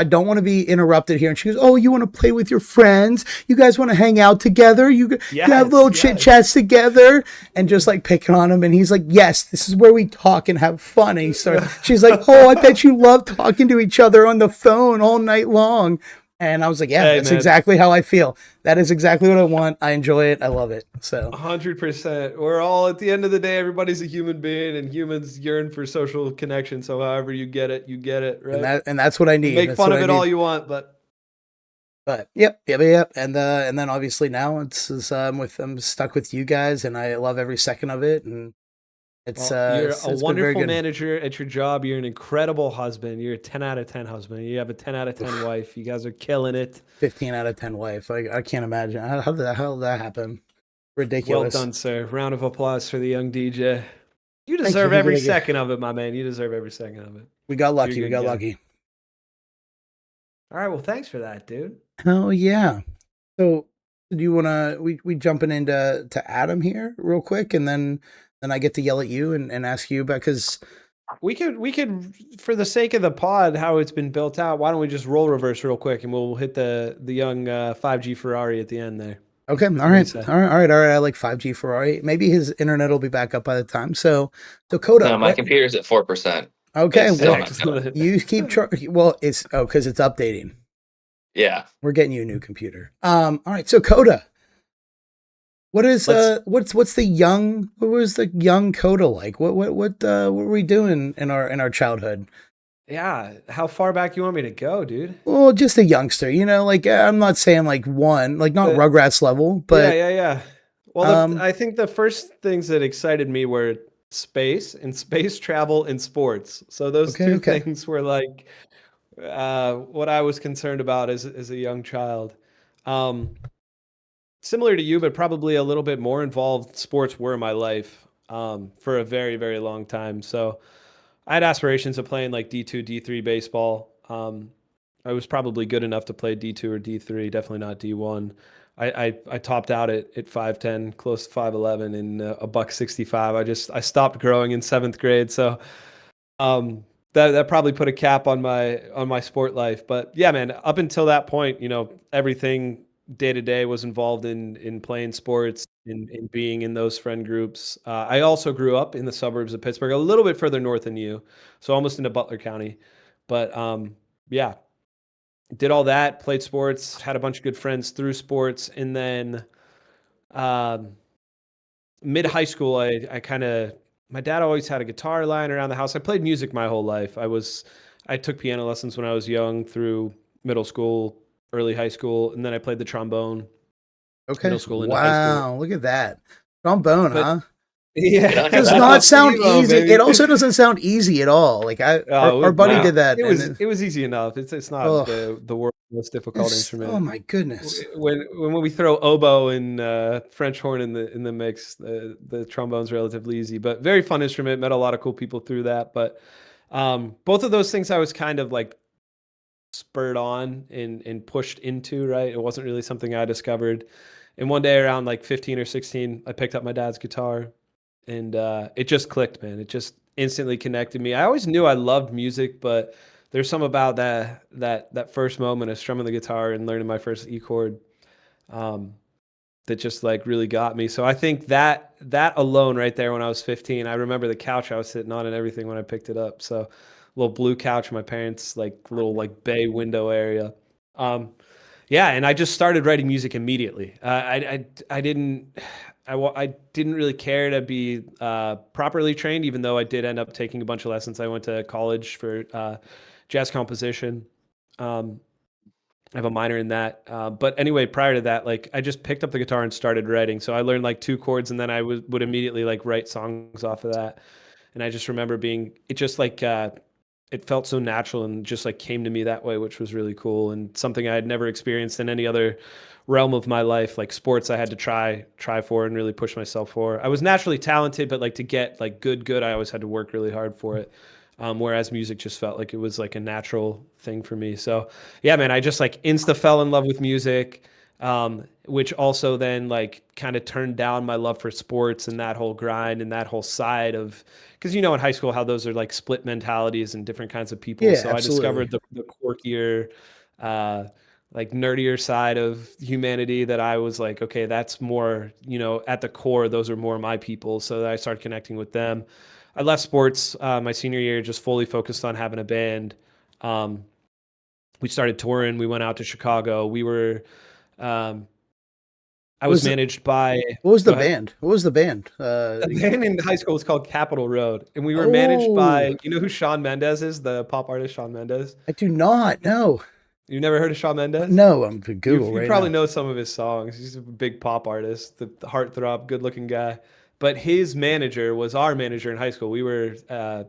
don't want to be interrupted here. And she goes, oh, you want to play with your friends? You guys want to hang out together? You have little chit chats together, and just like picking on him. And he's like, yes, this is where we talk and have fun. And she's like, oh, I bet you love talking to each other on the phone all night long. And I was like, yeah, that's exactly how I feel. That is exactly what I want. I enjoy it. I love it. So 100%. We're all, at the end of the day, everybody's a human being, and humans yearn for social connection. So however you get it, right? And that's what I need. Make fun of it all you want, but yep. And then obviously now I'm stuck with you guys, and I love every second of it. And you're a wonderful manager at your job. You're an incredible husband. You're a 10 out of 10 husband. You have a 10 out of 10 wife. You guys are killing it. 15 out of 10 wife. I can't imagine. How the hell did that happen? Ridiculous. Well done, sir. Round of applause for the young DJ. You deserve every second of it, my man. You deserve every second of it. We got lucky. Lucky. All right. Well, thanks for that, dude. Oh yeah. So do you want to, we jumping into Adam here real quick, and then I get to yell at you and ask you about, because we could, for the sake of the pod, how it's been built out, why don't we just roll reverse real quick, and we'll hit the young 5G Ferrari at the end there. Okay. All right. I like 5G Ferrari. Maybe his internet will be back up by the time. So Coda. No, my computer's at 4%. Okay. Well, you keep well, it's because it's updating. Yeah. We're getting you a new computer. All right. So Coda. What is what's the young? What was the young Coda like? What were we doing in our childhood? Yeah, how far back you want me to go, dude? Well, just a youngster, like I'm not saying like one, like not Rugrats level, but yeah. Well, I think the first things that excited me were space travel and sports. So those two things were like what I was concerned about as a young child. Similar to you, but probably a little bit more involved, sports were in my life for a very, very long time. So I had aspirations of playing like D2, D3 baseball. I was probably good enough to play D2 or D3, definitely not D1. I topped out at 5'10", close to 5'11", in a $165. I stopped growing in 7th grade, so that probably put a cap on my sport life. But yeah, man, up until that point, everything day to day was involved in playing sports, in being in those friend groups. I also grew up in the suburbs of Pittsburgh, a little bit further north than you, so almost into Butler County. But yeah, did all that, played sports, had a bunch of good friends through sports, and then mid high school, my dad always had a guitar lying around the house. I played music my whole life. I took piano lessons when I was young through middle school, early high school, and then I played the trombone Okay. middle school into high school. Wow, look at that. Trombone, But- huh? Yeah, Yeah, Does That's not sound Emo, easy. baby. It also doesn't sound easy at all. Like our buddy no. did that. It and was it- it was easy enough. It's not Ugh. the world's most difficult it's- instrument. oh my goodness. When we throw oboe and French horn in the mix, the trombone's relatively easy, but very fun instrument. Met a lot of cool people through that. But both of those things I was kind of like spurred on and pushed into. Right, it wasn't really something I discovered. And one day around like 15 or 16, I picked up my dad's guitar, and it just clicked, man. It just instantly connected me. I always knew I loved music, but there's some about that first moment of strumming the guitar and learning my first E chord that just like really got me. So I think that alone right there when I was 15, I remember the couch I was sitting on and everything when I picked it up. So little blue couch in my parents' like little like bay window area. Yeah, and I just started writing music immediately. I didn't really care to be properly trained, even though I did end up taking a bunch of lessons. I went to college for jazz composition. I have a minor in that. But anyway, prior to that, like I just picked up the guitar and started writing. So I learned like 2 chords, and then I would immediately like write songs off of that. And I just remember it just like it felt so natural and just like came to me that way, which was really cool and something I had never experienced in any other realm of my life. Like sports, I had to try for and really push myself for. I was naturally talented, but like to get like good, I always had to work really hard for it. Whereas music just felt like it was like a natural thing for me. So yeah, man, I just like insta fell in love with music, which also then like kind of turned down my love for sports and that whole grind and that whole side of, because you know in high school how those are like split mentalities and different kinds of people. Yeah, So absolutely. I discovered the quirkier, like nerdier side of humanity that I was like, okay, that's more, you know, at the core, those are more my people. So I started connecting with them. I left sports my senior year, just fully focused on having a band. We started touring. We went out to Chicago. We were, I was managed by. What was the Go ahead. band? What was the band? The band in high school was called Capitol Road, and we were managed by. You know who Shawn Mendes is? The pop artist Shawn Mendes. I do not know. You never heard of Shawn Mendes? No, I'm to Google You right probably now. know some of his songs. He's a big pop artist, the heartthrob, good-looking guy. But his manager was our manager in high school. We were, I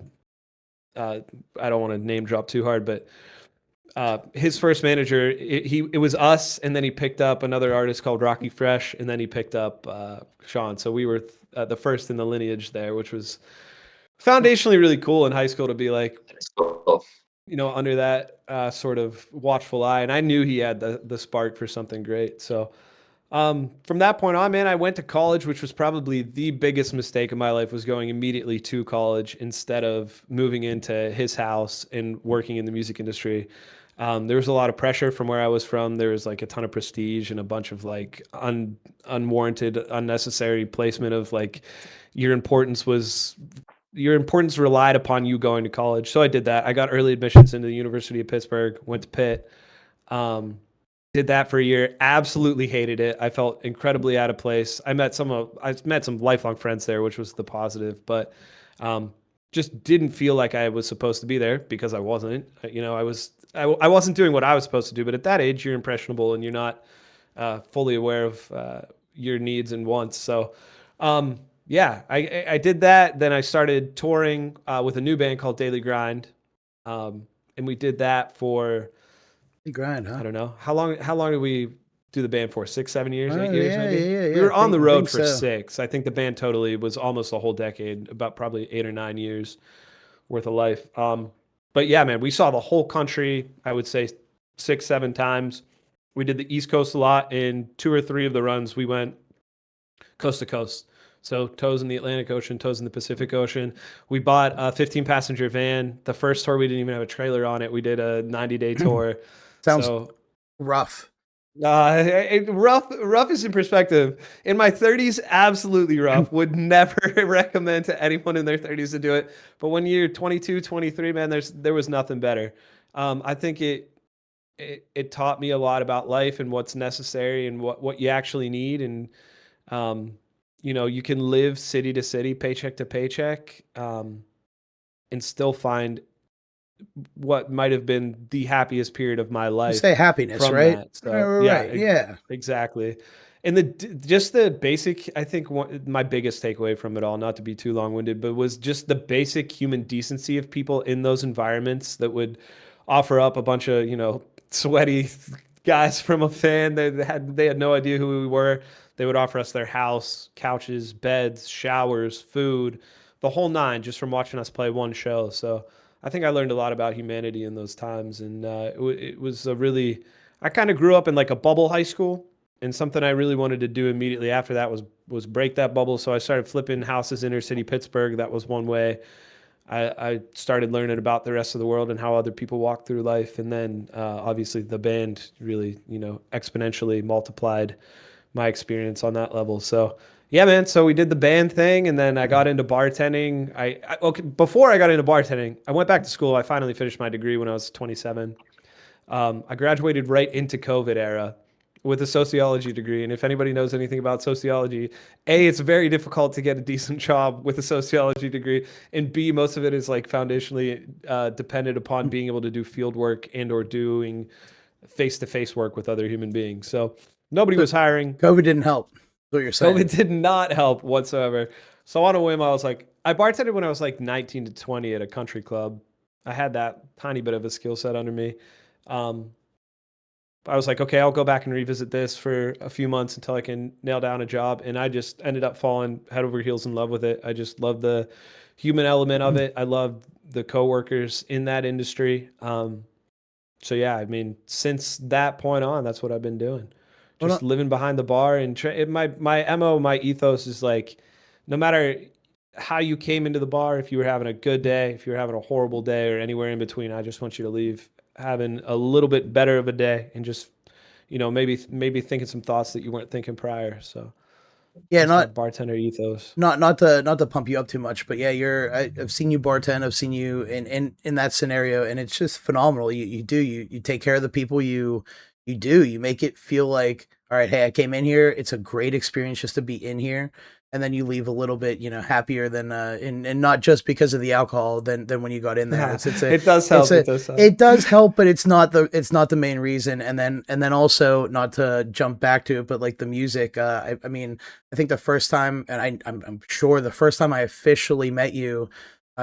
don't want to name drop too hard, but his first manager, it was us, and then he picked up another artist called Rocky Fresh, and then he picked up Sean. So we were the first in the lineage there, which was foundationally really cool in high school to be like, That's cool. you know, under that sort of watchful eye. And I knew he had the spark for something great. So from that point on, man, I went to college, which was probably the biggest mistake of my life, was going immediately to college instead of moving into his house and working in the music industry. There was a lot of pressure from where I was from. There was like a ton of prestige and a bunch of like unwarranted, unnecessary placement of like your importance relied upon you going to college. So I did that. I got early admissions into the University of Pittsburgh, went to Pitt. Did that for a year. Absolutely hated it. I felt incredibly out of place. I met some lifelong friends there, which was the positive, but just didn't feel like I was supposed to be there because I wasn't. You know, I wasn't doing what I was supposed to do. But at that age, you're impressionable and you're not fully aware of your needs and wants. So yeah, I did that. Then I started touring with a new band called Daily Grind, and we did that for. Grind, huh? I don't know. How long did we do the band for? 6, 7 years, 8 years, yeah, maybe? yeah. We were on the road for so. 6. I think the band totally was almost a whole decade, about probably 8 or 9 years worth of life. But yeah, man, we saw the whole country, I would say 6, 7 times. We did the East Coast a lot. In 2 or 3 of the runs, we went coast to coast. So toes in the Atlantic Ocean, toes in the Pacific Ocean. We bought a 15-passenger van. The first tour, we didn't even have a trailer on it. We did a 90-day tour. Sounds so rough. Rough is in perspective. In my 30s, absolutely rough. Would never recommend to anyone in their 30s to do it. But when you're 22, 23, man, there was nothing better. I think it taught me a lot about life and what's necessary and what you actually need. And you know, you can live city to city, paycheck to paycheck, and still find what might have been the happiest period of my You life say happiness, from right? that. So Right. Yeah. exactly. And just the basic, I think my biggest takeaway from it all, not to be too long-winded, but was just the basic human decency of people in those environments that would offer up a bunch of, sweaty guys from a fan. They had no idea who we were. They would offer us their house, couches, beds, showers, food, the whole nine, just from watching us play one show. So I think I learned a lot about humanity in those times, and it was a really. I kind of grew up in like a bubble high school, and something I really wanted to do immediately after that was break that bubble. So I started flipping houses inner city Pittsburgh. That was one way. I started learning about the rest of the world and how other people walk through life, and then obviously the band really exponentially multiplied my experience on that level. So yeah, man. So we did the band thing, and then I got into bartending. Okay, before I got into bartending, I went back to school. I finally finished my degree when I was 27. I graduated right into COVID era with a sociology degree. And if anybody knows anything about sociology, A, it's very difficult to get a decent job with a sociology degree. And B, most of it is like foundationally dependent upon being able to do field work and or doing face-to-face work with other human beings. So nobody was hiring. COVID didn't help. Is what you're saying. COVID did not help whatsoever. So on a whim, I was like, I bartended when I was like 19 to 20 at a country club. I had that tiny bit of a skill set under me. I was like, okay, I'll go back and revisit this for a few months until I can nail down a job. And I just ended up falling head over heels in love with it. I just love the human element of it. I love the coworkers in that industry. So yeah, I mean, since that point on, that's what I've been doing. Just living behind the bar, and my MO, my ethos is like, no matter how you came into the bar, if you were having a good day, if you were having a horrible day, or anywhere in between, I just want you to leave having a little bit better of a day, and just maybe thinking some thoughts that you weren't thinking prior. So yeah, not bartender ethos. Not to pump you up too much, but yeah, I've seen you bartend, I've seen you in that scenario, and it's just phenomenal. You take care of the people, you make it feel like, all right, hey, I came in here, it's a great experience just to be in here, and then you leave a little bit happier than and not just because of the alcohol than when you got in there. It does help. It does help, but it's not the main reason. And then also, not to jump back to it, but like the music, I mean, I think the first time, and I'm sure the first time I officially met you,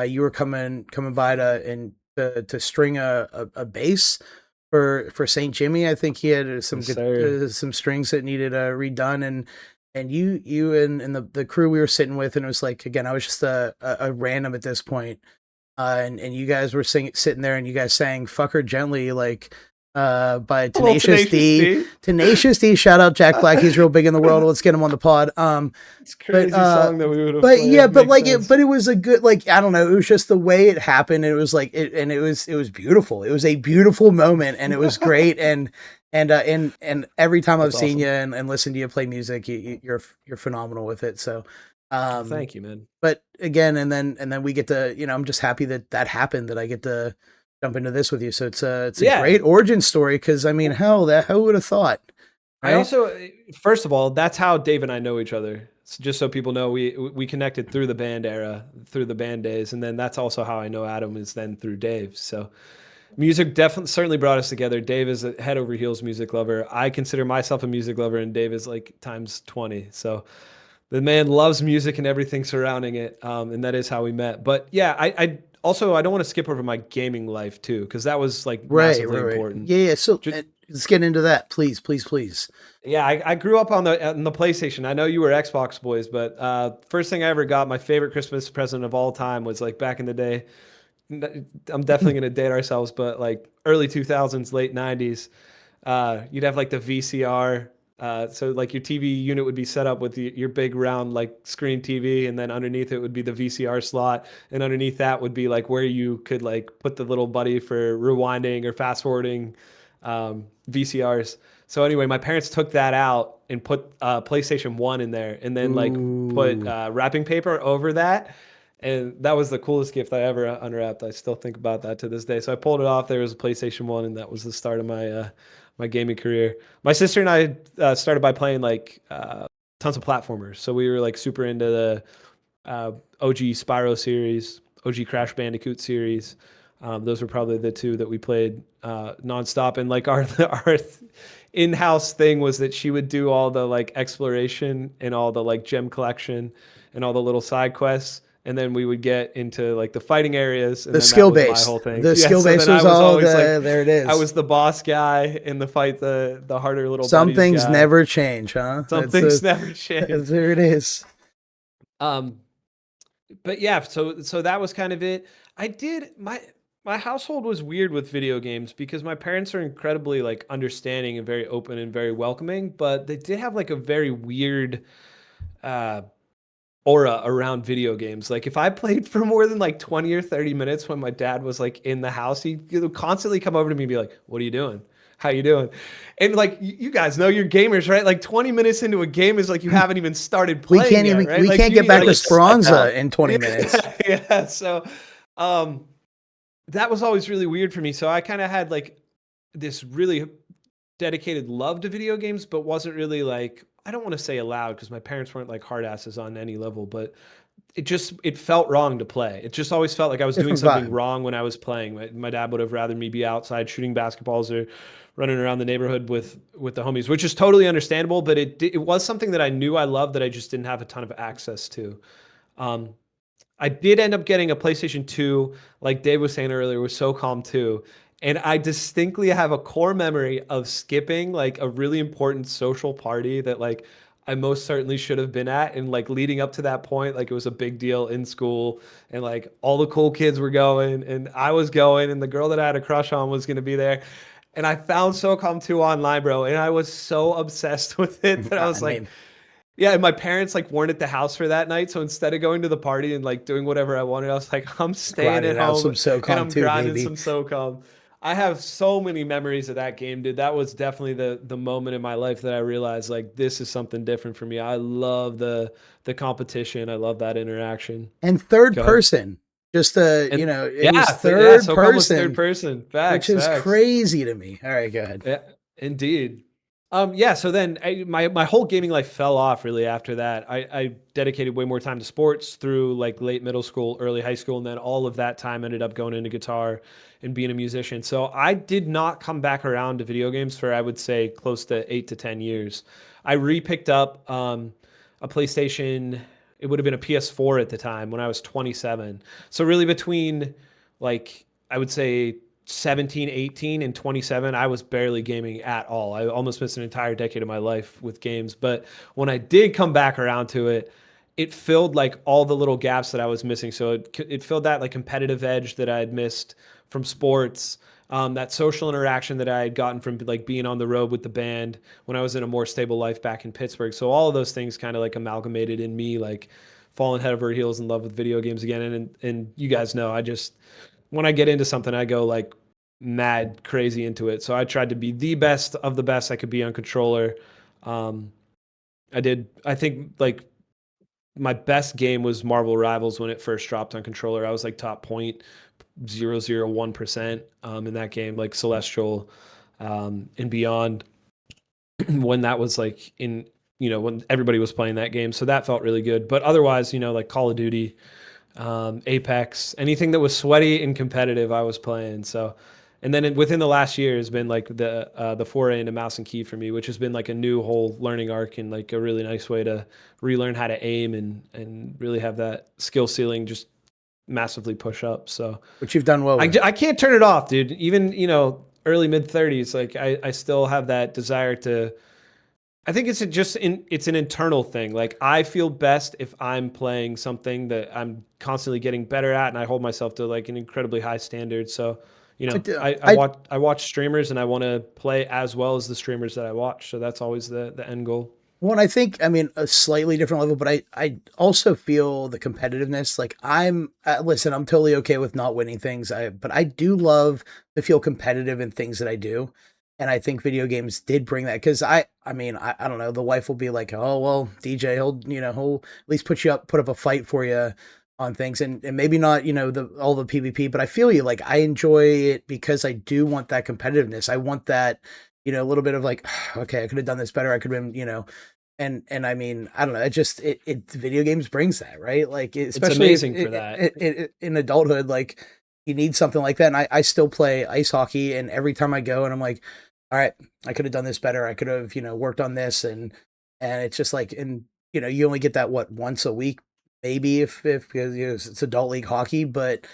you were coming by to string a bass for St. Jimmy. I think he had some strings that needed redone, and you and the crew we were sitting with, and it was like, again, I was just a random at this point, and you guys were sitting there, and you guys sang "Fuck Her Gently," like by Tenacious D. Tenacious D. Shout out Jack Black. He's real big in the world. Let's get him on the pod. It's a crazy song that we would have but played. Yeah, but like it was a good, like, I don't know, it was just the way it happened. It was like it was beautiful. It was a beautiful moment, and it was great. And every time I've seen you and listened to you play music, you're phenomenal with it. So thank you, man. But again, and then we get to, I'm just happy that happened, that I get to jump into this with you. So it's a great origin story, because I mean, who would have thought? Right? I also, first of all, that's how Dave and I know each other. So just so people know, we connected through the band era, through the band days, and then that's also how I know Adam is then through Dave. So music certainly brought us together. Dave is a head over heels music lover. I consider myself a music lover, and Dave is like times 20. So the man loves music and everything surrounding it, and that is how we met. But yeah, I also, I don't want to skip over my gaming life too, because that was like massively important. Yeah. So let's get into that, please. Yeah, I grew up on the PlayStation. I know you were Xbox boys, but first thing I ever got, my favorite Christmas present of all time, was like back in the day. I'm definitely gonna date ourselves, but like early 2000s, late 90s. You'd have like the VCR. So like your TV unit would be set up with your big round like screen TV, and then underneath it would be the VCR slot, and underneath that would be like where you could like put the little buddy for rewinding or fast forwarding VCRs. So anyway, my parents took that out and put PlayStation 1 in there, and then like put wrapping paper over that. And that was the coolest gift I ever unwrapped. I still think about that to this day. So I pulled it off. There was a PlayStation 1, and that was the start of my gaming career. My sister and I started by playing like tons of platformers. So we were like super into the OG Spyro series, OG Crash Bandicoot series. Those were probably the two that we played nonstop. And like our in-house thing was that she would do all the like exploration and all the like gem collection and all the little side quests. And then we would get into like the fighting areas, and The then skill that was base. my whole thing. The skill so base then was I was all always the, there it is. I was the boss guy in the fight, the harder little Some buddies things guy. never change, huh? Some things never change. There it is. But yeah, so that was kind of it. I did my household was weird with video games because my parents are incredibly like understanding and very open and very welcoming, but they did have like a very weird aura around video games. Like if I played for more than like 20 or 30 minutes when my dad was like in the house, he'd constantly come over to me and be like, "What are you doing? How you doing?" And like you guys know you're gamers, right? Like 20 minutes into a game is like you haven't even started playing. We can't yet, even right? we Like, can't you get need, back like, to Speranza in 20 minutes. Yeah, so that was always really weird for me. So I kind of had like this really dedicated love to video games, but wasn't really like, I don't want to say allowed because my parents weren't like hard asses on any level, but it felt wrong to play. It just always felt like I was doing Different something vibe. wrong when I was playing. My dad would have rather me be outside shooting basketballs or running around the neighborhood with the homies, which is totally understandable, but it was something that I knew I loved that I just didn't have a ton of access to. I did end up getting a PlayStation 2, like Dave was saying earlier, was so calm too. And I distinctly have a core memory of skipping like a really important social party that like I most certainly should have been at. And like leading up to that point, like it was a big deal in school and like all the cool kids were going and I was going and the girl that I had a crush on was going to be there. And I found SOCOM 2 online, bro. And I was so obsessed with it that I was like, yeah, and my parents like weren't at the house for that night, so instead of going to the party and like doing whatever I wanted, I was like, I'm staying Grinding at out home some and SOCOM I'm too, grinding baby. some SOCOM. I have so many memories of that game, dude. That was definitely the moment in my life that I realized like this is something different for me. I love the competition. I love that interaction. And third Go ahead. person. Just And it was yeah, third SOCOM was person, third person. Facts, which is facts. crazy to me. All right, go ahead. Yeah, indeed. Yeah, so then my whole gaming life fell off really after that. I dedicated way more time to sports through like late middle school, early high school, and then all of that time ended up going into guitar and being a musician. So I did not come back around to video games for, I would say, close to 8 to 10 years. I re-picked up a PlayStation. It would have been a PS4 at the time when I was 27. So really between like, I would say 17, 18, and 27, I was barely gaming at all. I almost missed an entire decade of my life with games. But when I did come back around to it, it filled like all the little gaps that I was missing. So it filled that like competitive edge that I had missed from sports, that social interaction that I had gotten from like being on the road with the band when I was in a more stable life back in Pittsburgh. So all of those things kind of like amalgamated in me, like falling head over heels in love with video games again. And you guys know, when I get into something, I go like mad crazy into it. So I tried to be the best of the best I could be on controller. I think like my best game was Marvel Rivals when it first dropped on controller. I was like top 0.001% in that game, like Celestial and beyond when that was like in, when everybody was playing that game. So that felt really good. But otherwise, like Call of Duty, Apex, anything that was sweaty and competitive, I was playing. So, and then within the last year has been like the foray into mouse and key for me, which has been like a new whole learning arc and like a really nice way to relearn how to aim and really have that skill ceiling just massively push up. So, which you've done well with. I can't turn it off, dude. Even early mid 30s, like I still have that desire to. I think it's an internal thing. Like I feel best if I'm playing something that I'm constantly getting better at, and I hold myself to like an incredibly high standard. So, I watch streamers, and I want to play as well as the streamers that I watch. So that's always the end goal. Well, I think, a slightly different level, but I also feel the competitiveness. Like listen, I'm totally okay with not winning things. But I do love to feel competitive in things that I do. And I think video games did bring that because I don't know. The wife will be like, "Oh well, DJ, he'll at least put up a fight for you on things, and maybe not all the PvP." But I feel you. Like I enjoy it because I do want that competitiveness. I want that a little bit of like, okay, I could have done this better. I could have been and I mean, I don't know. It video games brings that, right? Like especially amazing for that in adulthood, like. you need something like that. And I still play ice hockey, and every time I go and I'm like, all right, I could have done this better. I could have, worked on this. And it's just like, and you only get that once a week, maybe if because it's adult league hockey, but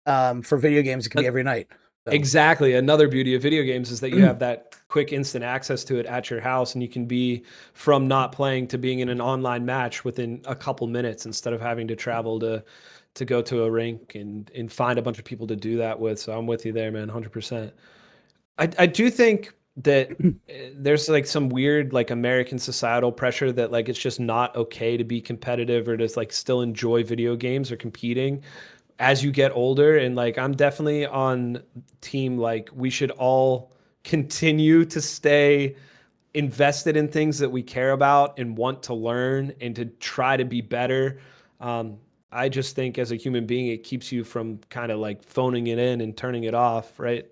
for video games, it can be every night. So. Exactly. Another beauty of video games is that you have that quick instant access to it at your house, and you can be from not playing to being in an online match within a couple minutes instead of having to travel to go to a rink and find a bunch of people to do that with. So I'm with you there, man, 100%. I do think that there's like some weird like American societal pressure that like it's just not okay to be competitive or to like still enjoy video games or competing as you get older. And like I'm definitely on team like we should all continue to stay invested in things that we care about and want to learn and to try to be better. I just think as a human being, it keeps you from kind of like phoning it in and turning it off, right?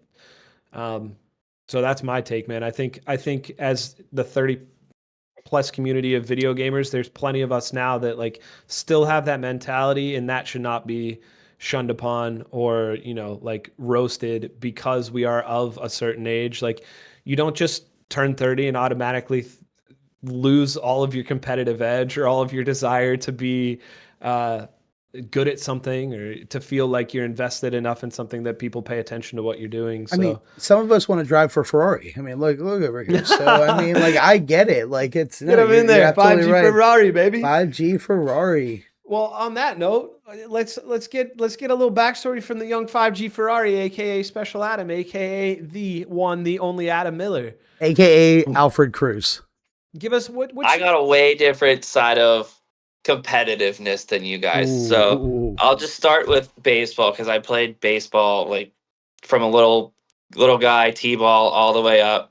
So that's my take, man. I think as the 30 plus community of video gamers, there's plenty of us now that like still have that mentality, and that should not be shunned upon or, like roasted because we are of a certain age. Like you don't just turn 30 and automatically lose all of your competitive edge or all of your desire to be good at something or to feel like you're invested enough in something that people pay attention to what you're doing. So I mean, some of us want to drive for Ferrari. I mean, look over here. So I mean, like I get it. Like it's get them in there. 5G right. Ferrari, baby. 5G Ferrari. Well, on that note, let's get a little backstory from the young 5G Ferrari, aka Special Adam, aka the one, the only Adam Miller, aka Alfred Cruz. Give us what I got a way different side of competitiveness than you guys. So I'll just start with baseball because I played baseball like from a little guy, T-ball, all the way up.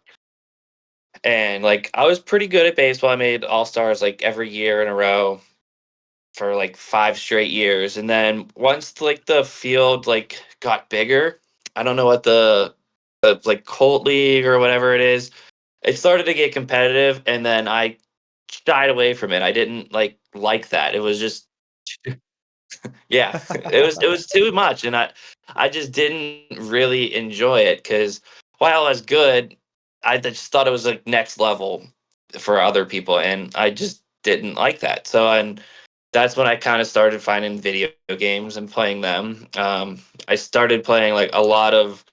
And like I was pretty good at baseball. I made all-stars like every year in a row for like 5 straight years. And then once like the field like got bigger, I don't know what the like Colt League or whatever it is, it started to get competitive, and then I shied away from it. I didn't like that. It was just yeah, it was too much, and I just didn't really enjoy it because while I was good, I just thought it was like next level for other people, and I just didn't like that. So and that's when I kind of started finding video games and playing them. I started playing like a lot of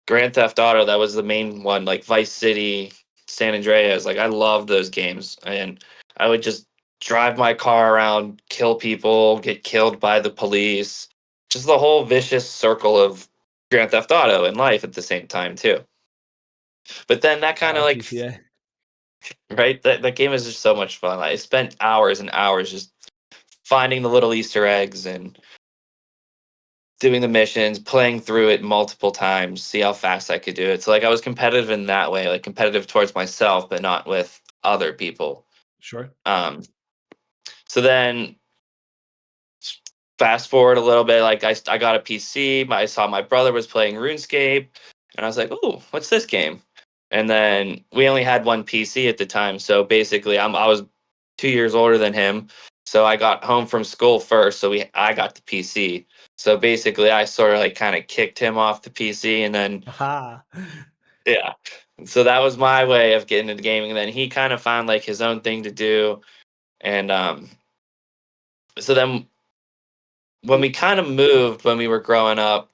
Grand Theft Auto. That was the main one, like Vice City, San Andreas. Like I love those games, and I would just drive my car around, kill people, get killed by the police. Just the whole vicious circle of Grand Theft Auto in life at the same time too. But then that kind of like GTA. right, that game is just so much fun. I spent hours and hours just finding the little Easter eggs and doing the missions, playing through it multiple times, see how fast I could do it. So like I was competitive in that way, like competitive towards myself, but not with other people. Sure. So then fast forward a little bit, like I got a PC. I saw my brother was playing RuneScape, and I was like, "Oh, what's this game?" And then we only had one PC at the time, so basically I was 2 years older than him. So I got home from school first, so I got the PC. So basically I sort of like kind of kicked him off the PC, and then Aha. yeah. So that was my way of getting into gaming. And then he kind of found like his own thing to do. And so then when we kind of moved when we were growing up,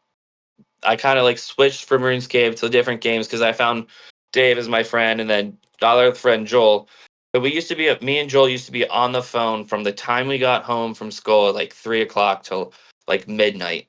I kind of like switched from RuneScape to different games because I found Dave as my friend, and then the other friend Joel. But me and Joel used to be on the phone from the time we got home from school at like 3 o'clock till like midnight.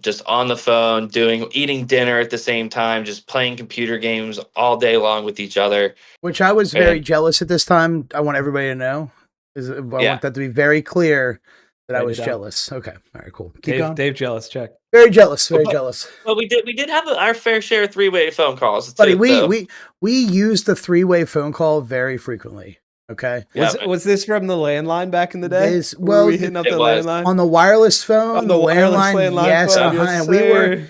Just on the phone, eating dinner at the same time, just playing computer games all day long with each other. Which I was very jealous at this time. I want everybody to know. I want that to be very clear that I was jealous. Okay. All right, cool. Keep going. Dave jealous, check. Very jealous, very jealous. Well, we did have our fair share of 3-way phone calls. Buddy, we used the 3-way phone call very frequently. Okay. Was this from the landline back in the day? Were we hitting up the landline? On the wireless phone, on the wireless landline. Yes, phone, and we were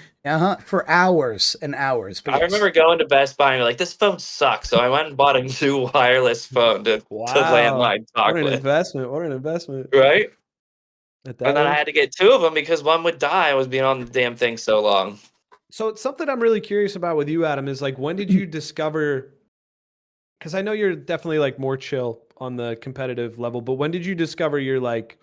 for hours and hours. But I remember going to Best Buy and be like, "This phone sucks." So I went and bought a new wireless phone to landline talk What an with. investment! What an investment! Right? At that And then I age? had to get 2 of them because one would die. I was being on the damn thing so long. So it's something I'm really curious about with you, Adam, is like, when did you discover, because I know you're definitely like more chill on the competitive level, but when did you discover you're like,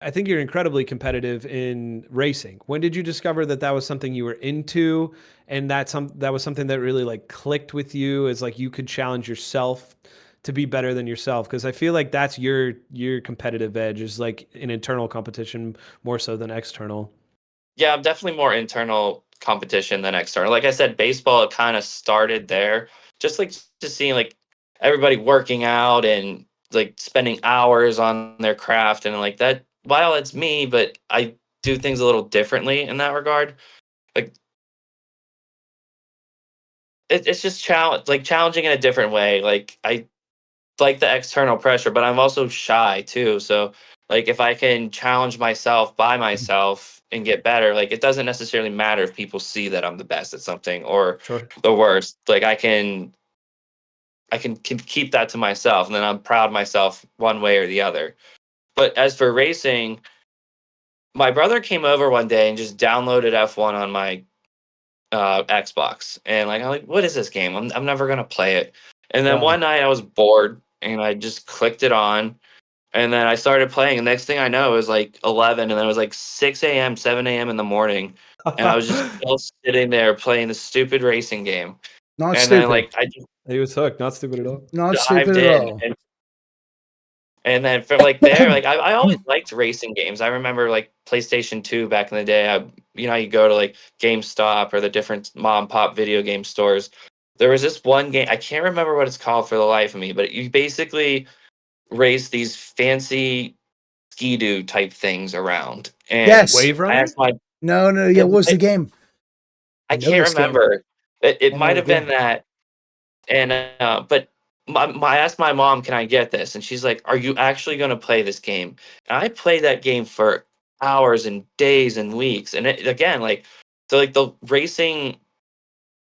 I think you're incredibly competitive in racing. When did you discover that that was something you were into, and that was something that really like clicked with you, as like you could challenge yourself to be better than yourself? Because I feel like that's your competitive edge, is like an internal competition more so than external. Yeah, I'm definitely more internal competition than external. Like I said, baseball kind of started there. Just seeing like everybody working out and like spending hours on their craft and like that. While it's me, but I do things a little differently in that regard. Like it's just challenging in a different way. Like I like the external pressure, but I'm also shy too. So like if I can challenge myself by myself and get better, like it doesn't necessarily matter if people see that I'm the best at something or Sure. the worst. Like I can keep that to myself and then I'm proud of myself one way or the other. But as for racing, my brother came over one day and just downloaded F1 on my Xbox, and like I'm like, what is this game? I'm never gonna play it. And then Yeah. one night I was bored, and I just clicked it on, and then I started playing. And next thing I know, it was like 11, and then it was like 6 a.m., 7 a.m. in the morning, and I was just still sitting there playing the stupid racing game. Not And then stupid. like I just He was hooked. Not stupid at all. Not dived stupid at in, all. and then from like there, like I always liked racing games. I remember like PlayStation 2 back in the day. You go to like GameStop or the different mom and pop video game stores. There was this one game, I can't remember what it's called for the life of me, but you basically race these fancy ski-doo type things around. And Yes. Wave I Runner? asked my No, no. Yeah, it, what was the it, game? I I know can't this game. remember. It I know might the have been game. that. And but I asked my mom, "Can I get this?" And she's like, "Are you actually going to play this game?" And I played that game for hours and days and weeks. And again, like so, like the racing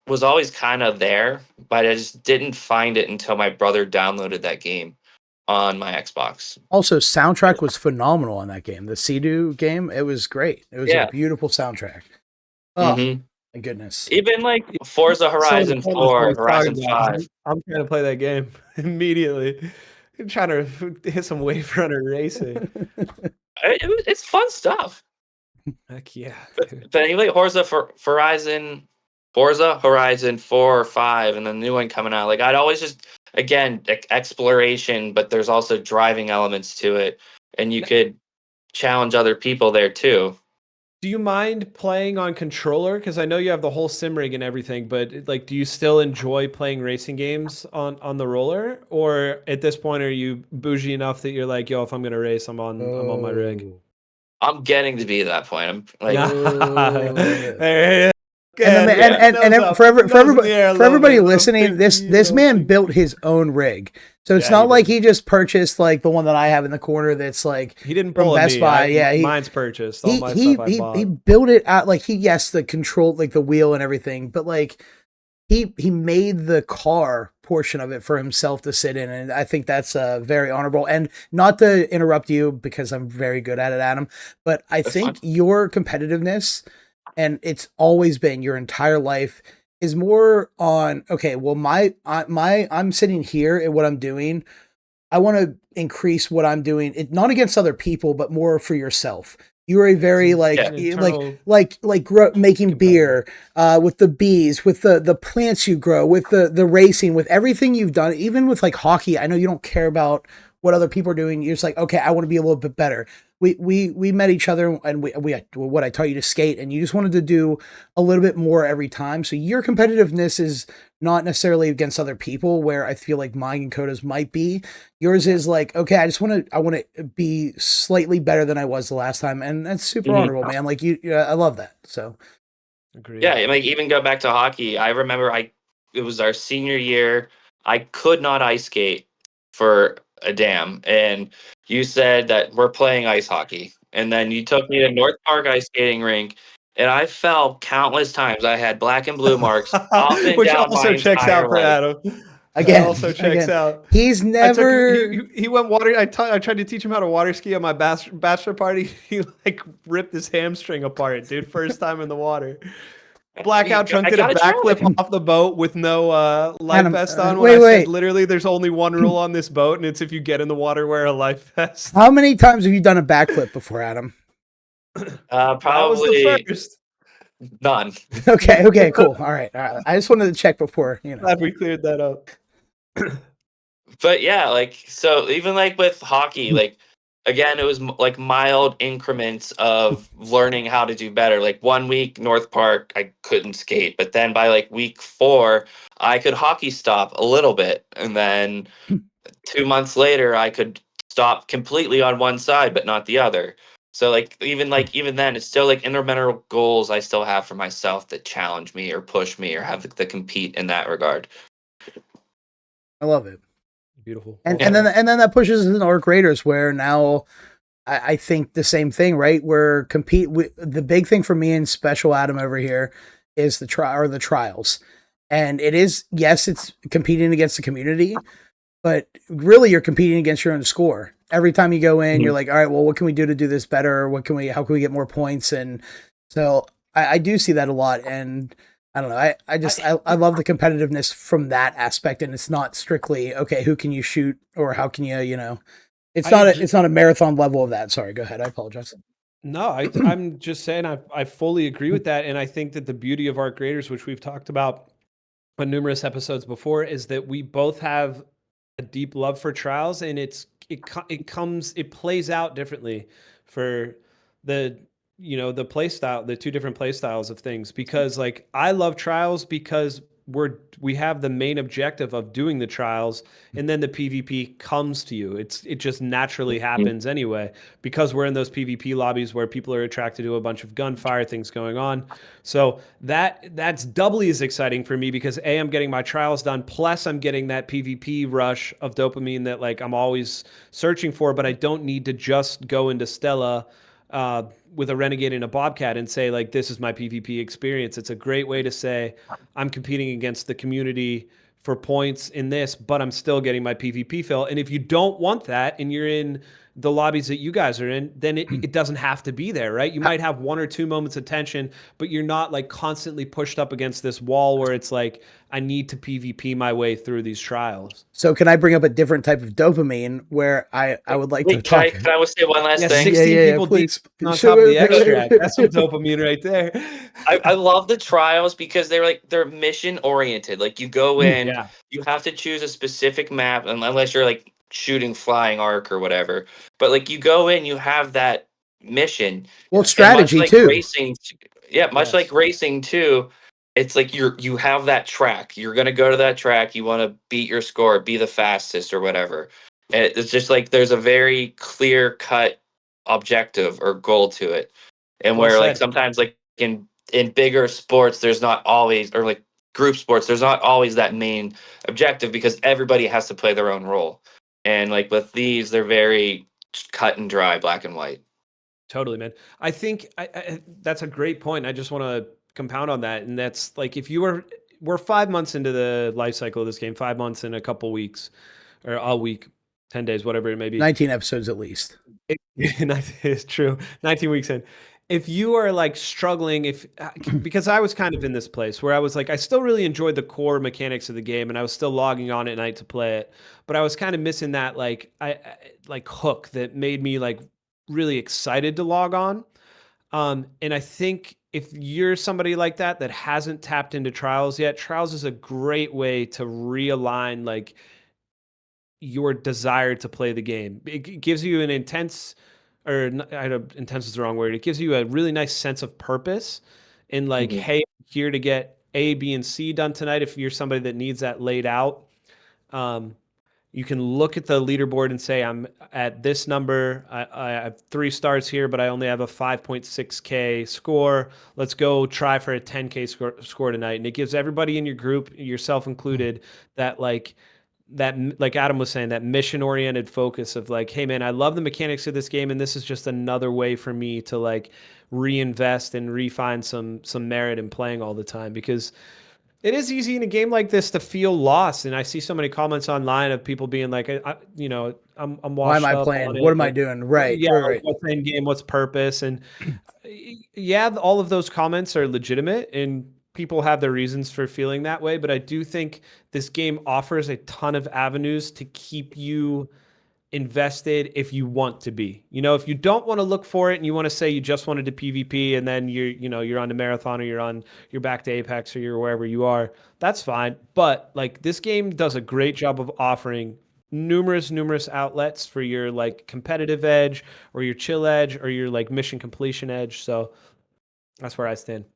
was always kind of there, but I just didn't find it until my brother downloaded that game on my Xbox. Also, soundtrack was phenomenal on that game. The Sea-Doo game, it was great. It was a Yeah. beautiful soundtrack. Oh, hmm my goodness. Even like Forza So Horizon fun is what 4, he's talking Horizon about. 5. I'm trying to play that game immediately. I'm trying to hit some Wave Runner racing. It's fun stuff. Heck yeah, dude. But anyway, Forza Horizon 4 or 5, and the new one coming out. Like I'd always just again exploration, but there's also driving elements to it, and you could challenge other people there too. Do you mind playing on controller? Because I know you have the whole sim rig and everything, but like, do you still enjoy playing racing games on the roller? Or at this point, are you bougie enough that you're like, yo, if I'm gonna race, I'm on my rig. Oh. I'm getting to be that point. I'm like, Oh. Hey, And the man, yeah. Nose up, for nose in the everybody air a for little everybody bit, little listening, this pinky, little man pinky. built his own rig. So it's Yeah, not he like did. he just purchased like the one that I have in the corner that's like He didn't from pull a Best me. Buy. Yeah, Mine's purchased. All my stuff I bought. he built it out like yes, the control, like the wheel and everything, but like he made the car portion of it for himself to sit in, and I think that's very honorable. And not to interrupt you because I'm very good at it, Adam, but I that's think fine. your competitiveness, and it's always been your entire life, is more on okay. Well, I'm sitting here and what I'm doing. I want to increase what I'm doing. It not against other people, but more for yourself. You're a very Yeah. making beer, with the bees, with the plants you grow, with the racing, with everything you've done, even with like hockey. I know you don't care about what other people are doing. You're just like, okay, I want to be a little bit better. We met each other and we what I taught you to skate, and you just wanted to do a little bit more every time. So your competitiveness is not necessarily against other people, where I feel like mine and Coda's might be. Yours is like, okay, I want to be slightly better than I was the last time, and that's super Mhm. honorable, man. Like I love that. So Agreed. Yeah, like even go back to hockey. I remember it was our senior year. I could not ice skate for a damn. And you said that we're playing ice hockey. And then you took me to North Park ice skating rink and I fell countless times. I had black and blue marks up and Which down my also checks entire out for life. Adam. Again, also checks out. He's never. He went water. I tried to teach him how to water ski at my bachelor party. He like ripped his hamstring apart, dude. First time in the water. Blackout Drunk did a backflip off the boat with no life vest on. When I said literally, there's only one rule on this boat, and it's if you get in the water, wear a life vest. How many times have you done a backflip before, Adam? Probably that was the first. None. Okay, cool. All right. I just wanted to check before, Glad we cleared that up. But yeah, like, so even like with hockey, like, again, it was like mild increments of learning how to do better. Like 1 week, North Park, I couldn't skate. But then by like week 4, I could hockey stop a little bit. And then 2 months later, I could stop completely on one side, but not the other. So even then, it's still like incremental goals I still have for myself that challenge me or push me or have to compete in that regard. I love it. Beautiful. And then that pushes into our graders where now I think the same thing, right? Where the big thing for me and Special Adam over here is the trials. And it is, yes, it's competing against the community, but really you're competing against your own score. Every time you go in, you're like, all right, well, what can we do to do this better? How can we get more points? And so I do see that a lot. And I don't know. I love the competitiveness from that aspect, and it's not strictly okay. Who can you shoot, or how can you? It's not a marathon level of that. Sorry, go ahead. I apologize. No, I'm just saying I fully agree with that, and I think that the beauty of our graders, which we've talked about on numerous episodes before, is that we both have a deep love for trials, and it plays out differently for the play style, the two different play styles of things, because like I love trials because we have the main objective of doing the trials, and then the PvP comes to you. It just naturally happens anyway, because we're in those PvP lobbies where people are attracted to a bunch of gunfire things going on. So that's doubly as exciting for me because I'm getting my trials done, plus I'm getting that PvP rush of dopamine that like I'm always searching for, but I don't need to just go into Stella with a Renegade and a Bobcat and say like, this is my PvP experience. It's a great way to say I'm competing against the community for points in this, but I'm still getting my PvP fill. And if you don't want that and you're in the lobbies that you guys are in, then it doesn't have to be there, right? You might have 1 or 2 moments of tension, but you're not like constantly pushed up against this wall where it's like, I need to PvP my way through these trials. So can I bring up a different type of dopamine where I would like to talk? Can I say one last thing? 16 people please. Deep on top of the extract. That's some dopamine right there. I love the trials because they're mission oriented. Like you go in, you have to choose a specific map, unless you're like shooting flying arc or whatever. But like you go in, you have that mission. Well, strategy like too. Racing, like racing too. It's like you have that track. You're gonna go to that track. You want to beat your score, be the fastest or whatever. And it's just like there's a very clear cut objective or goal to it. And where like sometimes like in bigger sports, there's not always, or like group sports, there's not always that main objective because everybody has to play their own role. And like with these, they're very cut and dry, black and white. Totally, man. I think that's a great point. I just want to compound on that. And that's like, if we're 5 months into the life cycle of this game, 5 months in a couple weeks or a week, 10 days, whatever it may be. 19 episodes at least. It's true. 19 weeks in. If you are like struggling, because I was kind of in this place where I was like, I still really enjoyed the core mechanics of the game and I was still logging on at night to play it, but I was kind of missing that like hook that made me like really excited to log on. And I think if you're somebody like that hasn't tapped into trials yet, trials is a great way to realign like your desire to play the game. It gives you an intense, or I don't, intense is the wrong word. It gives you a really nice sense of purpose in like, hey, I'm here to get A, B, and C done tonight. If you're somebody that needs that laid out, you can look at the leaderboard and say, I'm at this number. I have 3 stars here, but I only have a 5.6K score. Let's go try for a 10K score tonight. And it gives everybody in your group, yourself included, that like Adam was saying, that mission-oriented focus of like, hey man, I love the mechanics of this game, and this is just another way for me to like reinvest and refine some merit in playing all the time. Because It is easy in a game like this to feel lost, and I see so many comments online of people being like, I'm Why am washed I up playing? on it. What am I Like, doing? Right, yeah, like, right. what's end game? What's purpose? And yeah, all of those comments are legitimate, and people have their reasons for feeling that way. But I do think this game offers a ton of avenues to keep you invested if you want to be. If you don't want to look for it and you want to say you just wanted to PvP and then you're on the marathon or you're back to Apex or you're wherever you are, that's fine. But like this game does a great job of offering numerous outlets for your like competitive edge or your chill edge or your like mission completion edge. So that's where I stand.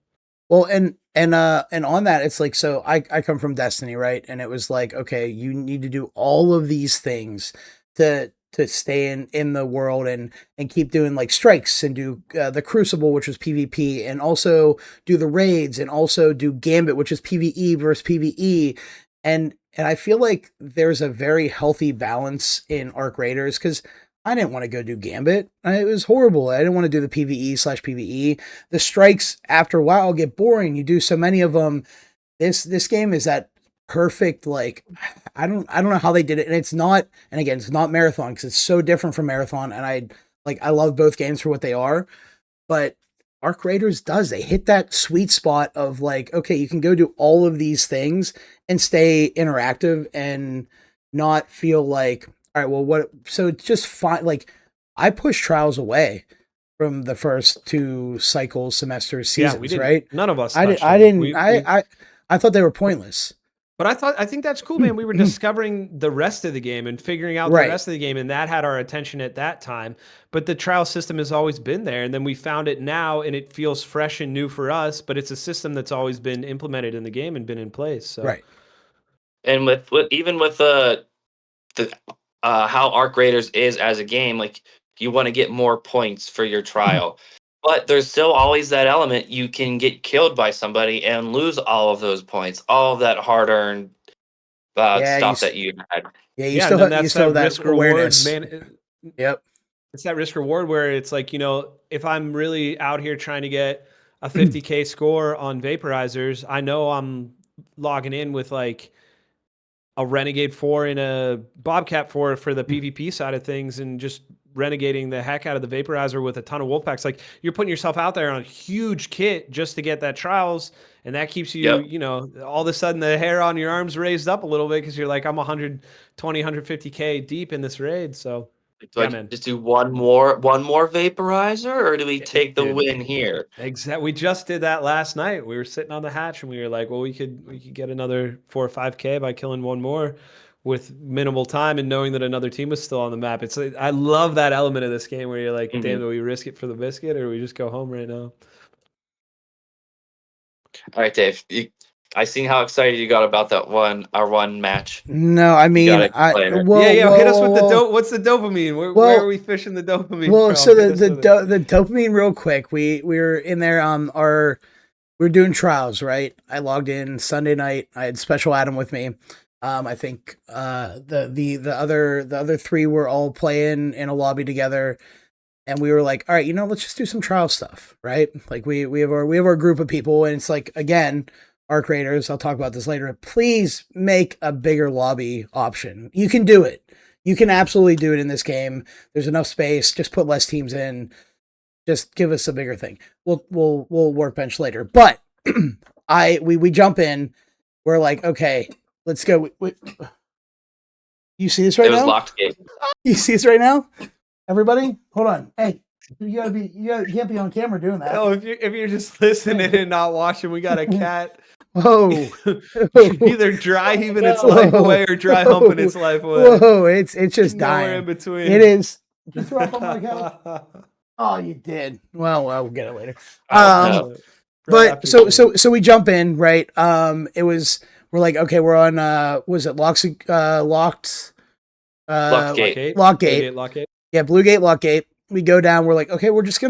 Well, and on that, it's like, so I come from Destiny, right? And it was like, okay, you need to do all of these things to stay in the world and keep doing like strikes and do the Crucible, which was PvP, and also do the raids and also do Gambit, which is PvE versus PvE. And I feel like there's a very healthy balance in Arc Raiders, because I didn't want to go do Gambit. It was horrible. I didn't want to do the PvE/PvE. The strikes after a while get boring. You do so many of them. This game is that perfect, like, I don't know how they did it. And it's not, and again, it's not Marathon because it's so different from Marathon. And I love both games for what they are. But Arc Raiders does. They hit that sweet spot of like, okay, you can go do all of these things and stay interactive and not feel like, all right, well, what? So it's just fine. Like, I push trials away from the first 2 cycles, semesters, seasons, we didn't, right? None of us. I didn't. I thought they were pointless. But I think that's cool, man. We were discovering the rest of the game and figuring out Right. the rest of the game, and that had our attention at that time. But the trial system has always been there, and then we found it now, and it feels fresh and new for us. But it's a system that's always been implemented in the game and been in place. So. Right. And with even with the how Arc Raiders is as a game, like you want to get more points for your trial. But there's still always that element you can get killed by somebody and lose all of those points, all of that hard-earned Yeah, stuff that you had. Yeah, you Yeah, still and then have, you that's still that have risk that reward, awareness. man. Yep. It's that risk reward where it's like, if I'm really out here trying to get a 50K score on vaporizers, I know I'm logging in with like a Renegade 4 and a Bobcat 4 for the PvP side of things and just renegading the heck out of the vaporizer with a ton of wolf packs. Like, you're putting yourself out there on a huge kit just to get that trials, and that keeps you, all of a sudden the hair on your arms raised up a little bit because you're like, I'm 120, 150K deep in this raid. So Do I just do one more vaporizer, or do we take the win here? Exactly. We just did that last night. We were sitting on the hatch and we were like, well, we could get another 4 or 5K by killing one more with minimal time and knowing that another team was still on the map. I love that element of this game where you're like, damn, do we risk it for the biscuit or do we just go home right now? All right, Dave. I seen how excited you got about our one match. No, I mean, hit us with the dope. What's the dopamine? Where are we fishing the dopamine? Well, from? so the dopamine, real quick. We were in there. We were doing trials, right? I logged in Sunday night. I had Special Adam with me. I think the other 3 were all playing in a lobby together. And we were like, all right, let's just do some trial stuff, right? Like we have our group of people, and it's like, again, Arc Raiders, I'll talk about this later. Please make a bigger lobby option. You can do it. You can absolutely do it in this game. There's enough space. Just put less teams in. Just give us a bigger thing. We'll workbench later. But we jump in. We're like, okay, let's go. You see this right now? It was locked gate. You see this right now? Everybody, hold on. Hey, you can't be on camera doing that. Oh, if you're just listening and not watching, we got a cat. Whoa! Either dry heaving its life away or dry humping its life away. Whoa! It's just dying. In between. It is. Did you throw up on my couch? Oh, you did. Well, we'll get it later. But so we jump in, right? We're like, okay, we're on. Was it Lockgate? Lockgate. Yeah, Blue Gate, Lockgate. We go down. We're like, okay, we'll just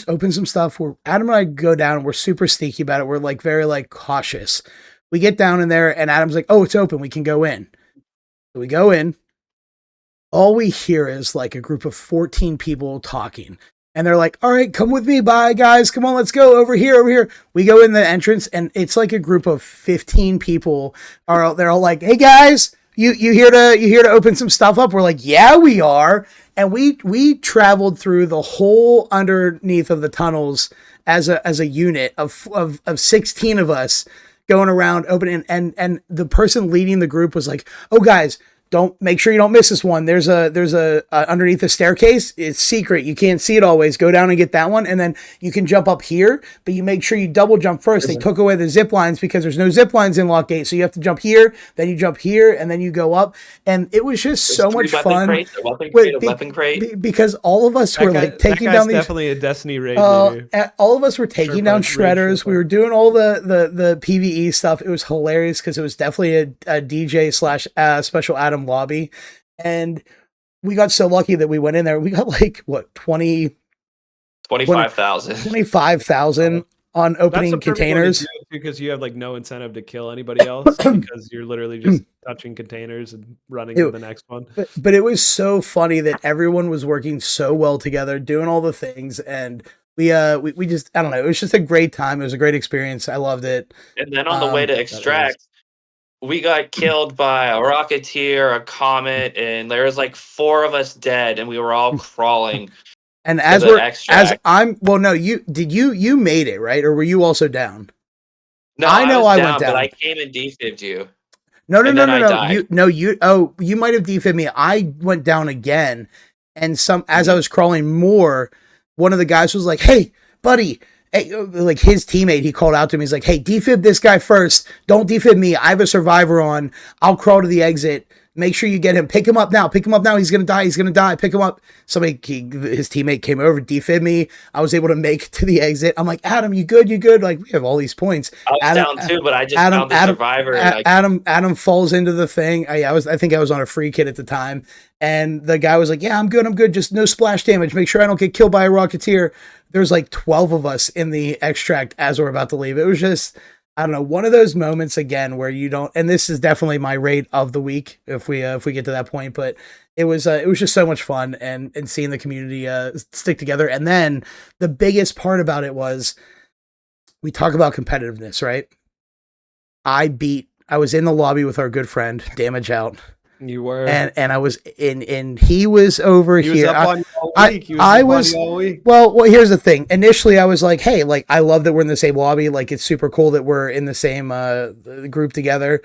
open some stuff. Adam and I go down. We're super sneaky about it. We're like very like cautious. We get down in there, and Adam's like, oh, it's open. We can go in. So we go in. All we hear is like a group of 14 people talking. and they're like, all right, come with me. Bye guys. Come on, let's go over here, over here. We go in the entrance and it's like a group of 15 people they're all like, hey guys, you here to open some stuff up? We're like, yeah, we are. And we traveled through the whole underneath of the tunnels as a unit of 16 of us going around opening, and the person leading the group was like, oh guys, don't make sure you don't miss this one. There's a underneath the staircase. It's secret. You can't see it always. Go down and get that one. And then you can jump up here, but you make sure you double jump first. They took away the zip lines because there's no zip lines in Lockgate. So you have to jump here, then you jump here, and then you go up. And it was just so much fun. Weapon crate. Because all of us were like taking down these. Definitely a Destiny raid. All of us were taking down shredders. We were doing all the PvE stuff. It was hilarious because it was definitely a DJ / special Adam lobby, and we got so lucky that we went in there. We got like what 25,000 on opening containers because you have like no incentive to kill anybody else because you're literally just touching containers and running to the next one. But it was so funny that everyone was working so well together, doing all the things, and we just, I don't know, it was just a great time. It was a great experience. I loved it. And then on the way to extract, we got killed by a rocketeer, a comet, and there was like 4 of us dead, and we were all crawling. And you made it, right? Or were you also down? No, I went down. But I came and defibbed you. No. You might have defibbed me. I went down again, and as I was crawling more, one of the guys was like, "Hey, buddy." Hey, like his teammate, he called out to me. He's like, "Hey, defib this guy first. Don't defib me. I have a survivor on. I'll crawl to the exit. Make sure you get him. Pick him up now. He's gonna die. Pick him up." His teammate came over, defib me. I was able to make it to the exit. I'm like, "Adam, you good? Like, we have all these points." I was down too, but I just found the survivor. Adam falls into the thing. I think I was on a free kit at the time, and the guy was like, "Yeah, I'm good. Just no splash damage. Make sure I don't get killed by a rocketeer." There's like 12 of us in the extract as we're about to leave. It was just, I don't know, one of those moments again where you don't, and this is definitely my rate of the week if we get to that point, but it was just so much fun and seeing the community stick together. And then the biggest part about it was, we talk about competitiveness, right? I was in the lobby with our good friend Damage Out. You were, and I was in, and he was over he here. Was up on you all week. I was. All week. Well, here's the thing. Initially, I was like, "Hey, like I love that we're in the same lobby. Like it's super cool that we're in the same group together."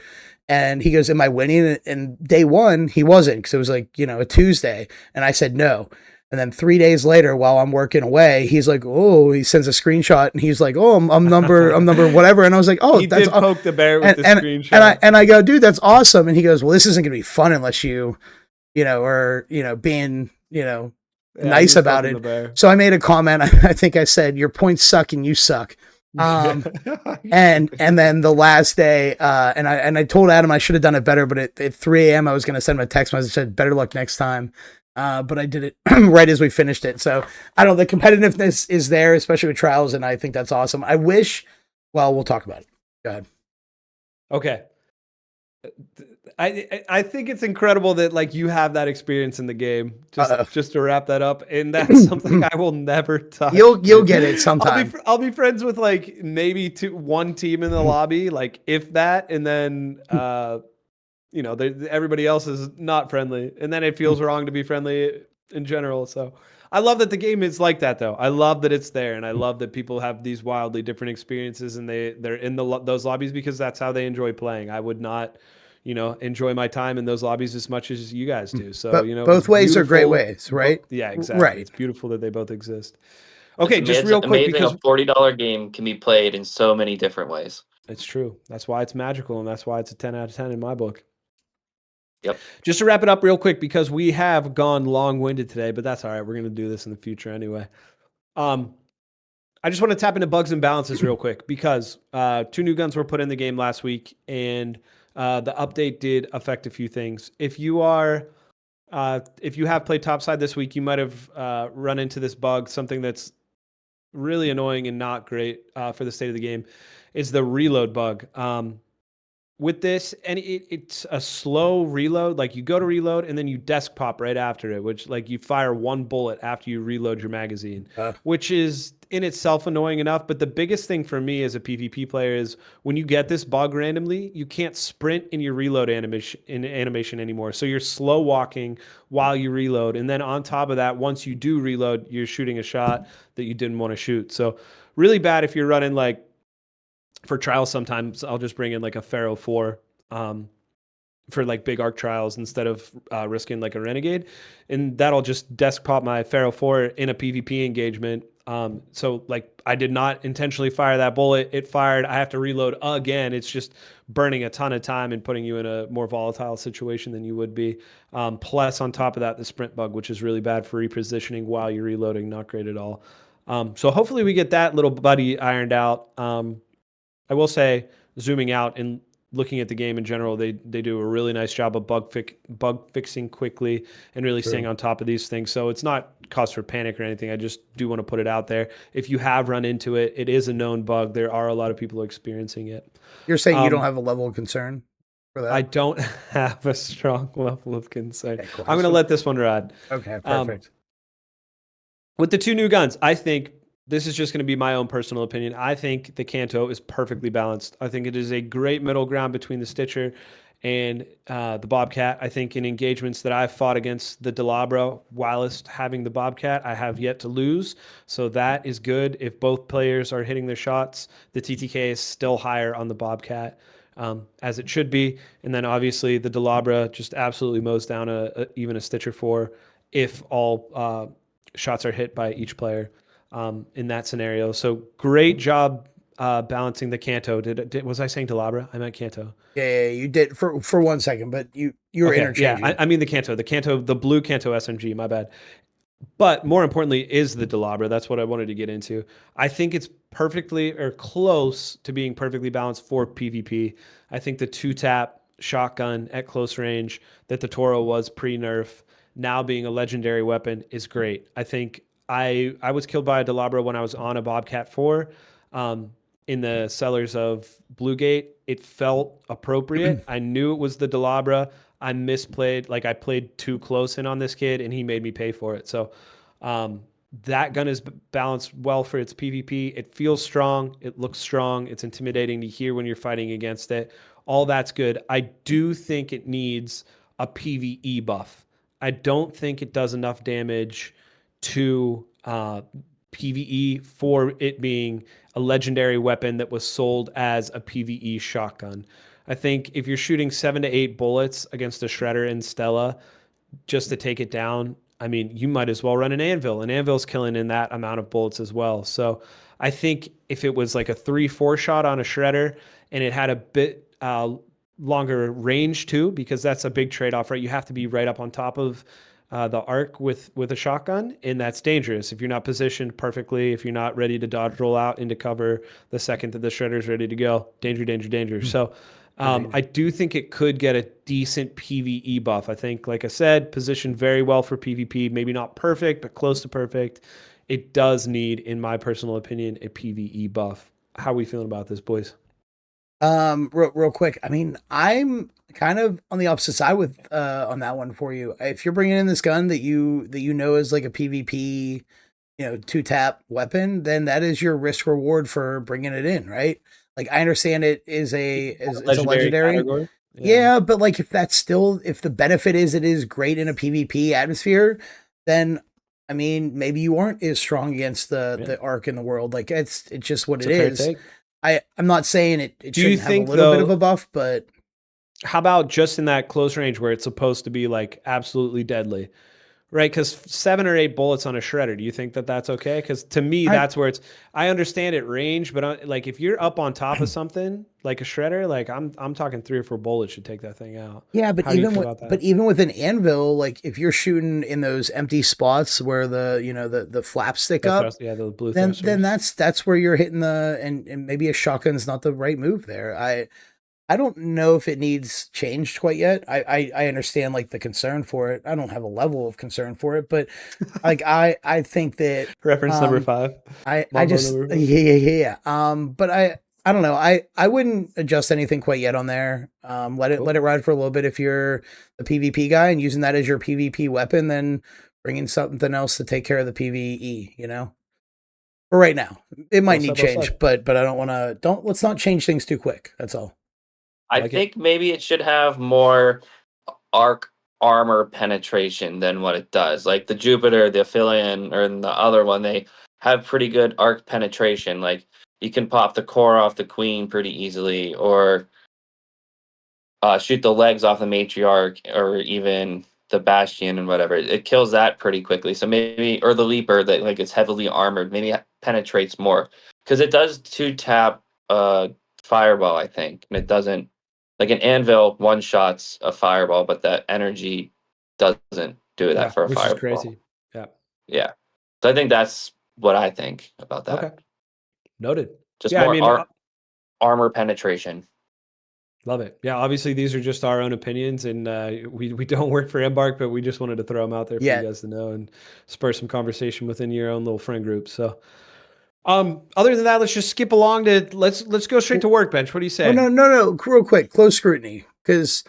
And he goes, "Am I winning?" And day one, he wasn't, because it was like a Tuesday, and I said no. And then 3 days later, while I'm working away, he's like, "Oh," he sends a screenshot, and he's like, "Oh, I'm number whatever." And I was like, "Oh, he did poke the bear with the screenshot." And I go, "Dude, that's awesome." And he goes, "Well, this isn't gonna be fun unless you, being, nice about it." So I made a comment. I think I said, "Your points suck and you suck." And then the last day, and I told Adam I should have done it better, but at 3 a.m. I was gonna send him a text message that said, "Better luck next time." But I did it right as we finished it. So I don't know, the competitiveness is there, especially with trials, and I think that's awesome. I wish, well, we'll talk about it. Go ahead. Okay. I think it's incredible that like you have that experience in the game. Just to wrap that up, and that's something I will never touch. You'll get it sometime. I'll be friends with like maybe one team in the lobby, like if that, and then everybody else is not friendly, and then it feels wrong to be friendly in general. So I love that the game is like that, though. I love that it's there, and I love that people have these wildly different experiences, and they're in those lobbies because that's how they enjoy playing. I would not, enjoy my time in those lobbies as much as you guys do. So both ways are great ways, right? Yeah, exactly. Right. It's beautiful that they both exist. Okay, it's just real quick, because a $40 game can be played in so many different ways. It's true. That's why it's magical, and that's why it's a 10 out of 10 in my book. Yep. Just to wrap it up real quick, because we have gone long-winded today, but that's all right. We're going to do this in the future anyway. I just want to tap into bugs and balances real quick, because 2 new guns were put in the game last week, and the update did affect a few things. If you have played topside this week, you might have run into this bug. Something that's really annoying and not great for the state of the game is the reload bug. with this, and it's a slow reload. Like you go to reload and then you desk pop right after it, which like you fire one bullet after you reload your magazine, which is in itself annoying enough. But the biggest thing for me as a PvP player is when you get this bug randomly, you can't sprint in your reload animation anymore. So you're slow walking while you reload. And then on top of that, once you do reload, you're shooting a shot that you didn't want to shoot. So really bad if you're running like, for trials, sometimes I'll just bring in like a Pharaoh 4 for like big arc trials instead of risking like a Renegade. And that'll just desk pop my Pharaoh 4 in a PvP engagement. So like I did not intentionally fire that bullet. It fired. I have to reload again. It's just burning a ton of time and putting you in a more volatile situation than you would be. Plus on top of that, the sprint bug, which is really bad for repositioning while you're reloading. Not great at all. So hopefully we get that little buddy ironed out. I will say, zooming out and looking at the game in general, they do a really nice job of bug fixing quickly and really staying on top of these things. So it's not cause for panic or anything. I just do want to put it out there. If you have run into it, it is a known bug. There are a lot of people experiencing it. You're saying you don't have a level of concern for that? I don't have a strong level of concern. Okay, cool. I'm going to let this one ride. Okay, perfect. With the two new guns, I think this is just going to be my own personal opinion. I think the Kanto is perfectly balanced. I think it is a great middle ground between the Stitcher and the Bobcat. I think in engagements that I've fought against the Delabra, whilst having the Bobcat, I have yet to lose. So that is good. If both players are hitting their shots, the TTK is still higher on the Bobcat, as it should be. And then obviously the Delabra just absolutely mows down even a Stitcher 4 if all shots are hit by each player. In that scenario. So great job balancing the Kanto. Was I saying Delabra? I meant Kanto. Yeah, you did for 1 second, but you were interchanging. Yeah, I mean the Kanto, the blue Kanto SMG, my bad. But more importantly is the Delabra. That's what I wanted to get into. I think it's perfectly or close to being perfectly balanced for PvP. I think the 2-tap shotgun at close range that the Toro was pre-nerf, now being a legendary weapon, is great. I think I was killed by a Delabra when I was on a Bobcat 4 in the cellars of Bluegate. It felt appropriate. I knew it was the Delabra. I misplayed, like I played too close in on this kid and he made me pay for it. So that gun is balanced well for its PvP. It feels strong. It looks strong. It's intimidating to hear when you're fighting against it. All that's good. I do think it needs a PvE buff. I don't think it does enough damage to PvE for it being a legendary weapon that was sold as a PvE shotgun. I think if you're shooting 7 to 8 bullets against a Shredder and Stella just to take it down, I mean, you might as well run an Anvil. An Anvil's killing in that amount of bullets as well. So I think if it was like a 3-4 shot on a Shredder and it had a bit longer range too, because that's a big trade-off, right? You have to be right up on top of the arc with a shotgun, and that's dangerous if you're not positioned perfectly, if you're not ready to dodge roll out into cover the second that the Shredder's ready to go. Danger. So I do think it could get a decent PvE buff. I think, like I said, positioned very well for PvP, maybe not perfect, but close to perfect. It does need, in my personal opinion, a PvE buff. How are we feeling about this, boys? Real quick. I mean, I'm kind of on the opposite side with on that one for you. If you're bringing in this gun that you know is like a PvP, 2-tap weapon, then that is your risk reward for bringing it in, right? Like I understand it is it's a legendary. Yeah, but like if the benefit is it is great in a PvP atmosphere, then I mean maybe you aren't as strong against the arc in the world. Like it's just what it is. I'm not saying it shouldn't have a little bit of a buff, but how about just in that close range where it's supposed to be like absolutely deadly, right? Because 7 or 8 bullets on a Shredder, do you think that that's okay? Because to me, that's where I understand it range, but like if you're up on top of something like a Shredder, like I'm talking 3 or 4 bullets should take that thing out. Yeah, but even with an Anvil, like if you're shooting in those empty spots where the flaps stick up, the blue then that's where you're hitting and maybe a shotgun's not the right move there. I don't know if it needs changed quite yet. I understand like the concern for it. I don't have a level of concern for it, but like I think that reference number 5. I just yeah. But I don't know. I wouldn't adjust anything quite yet on there. Let it ride for a little bit. If you're the PvP guy and using that as your PvP weapon, then bring in something else to take care of the PvE. You know, for right now, it might need change, but I don't want to. Let's not change things too quick. That's all. I think maybe it should have more arc armor penetration than what it does. Like the Jupiter, the Aphelion, or the other one, they have pretty good arc penetration. Like you can pop the core off the queen pretty easily, or shoot the legs off the matriarch, or even the bastion and whatever. It kills that pretty quickly. So maybe, or the leaper that like is heavily armored, maybe it penetrates more because it does 2-tap fireball, I think, and it doesn't. Like an anvil one shots a fireball, but that energy doesn't do that for a which fireball. is crazy. Yeah. Yeah. So I think that's what I think about that. Okay. Noted. Just more armor penetration. Love it. Yeah, obviously these are just our own opinions, and we don't work for Embark, but we just wanted to throw them out there for you guys to know and spur some conversation within your own little friend group. So, other than that, let's just skip along to let's go straight to Workbench. What do you say? Oh, no, real quick, Close Scrutiny, because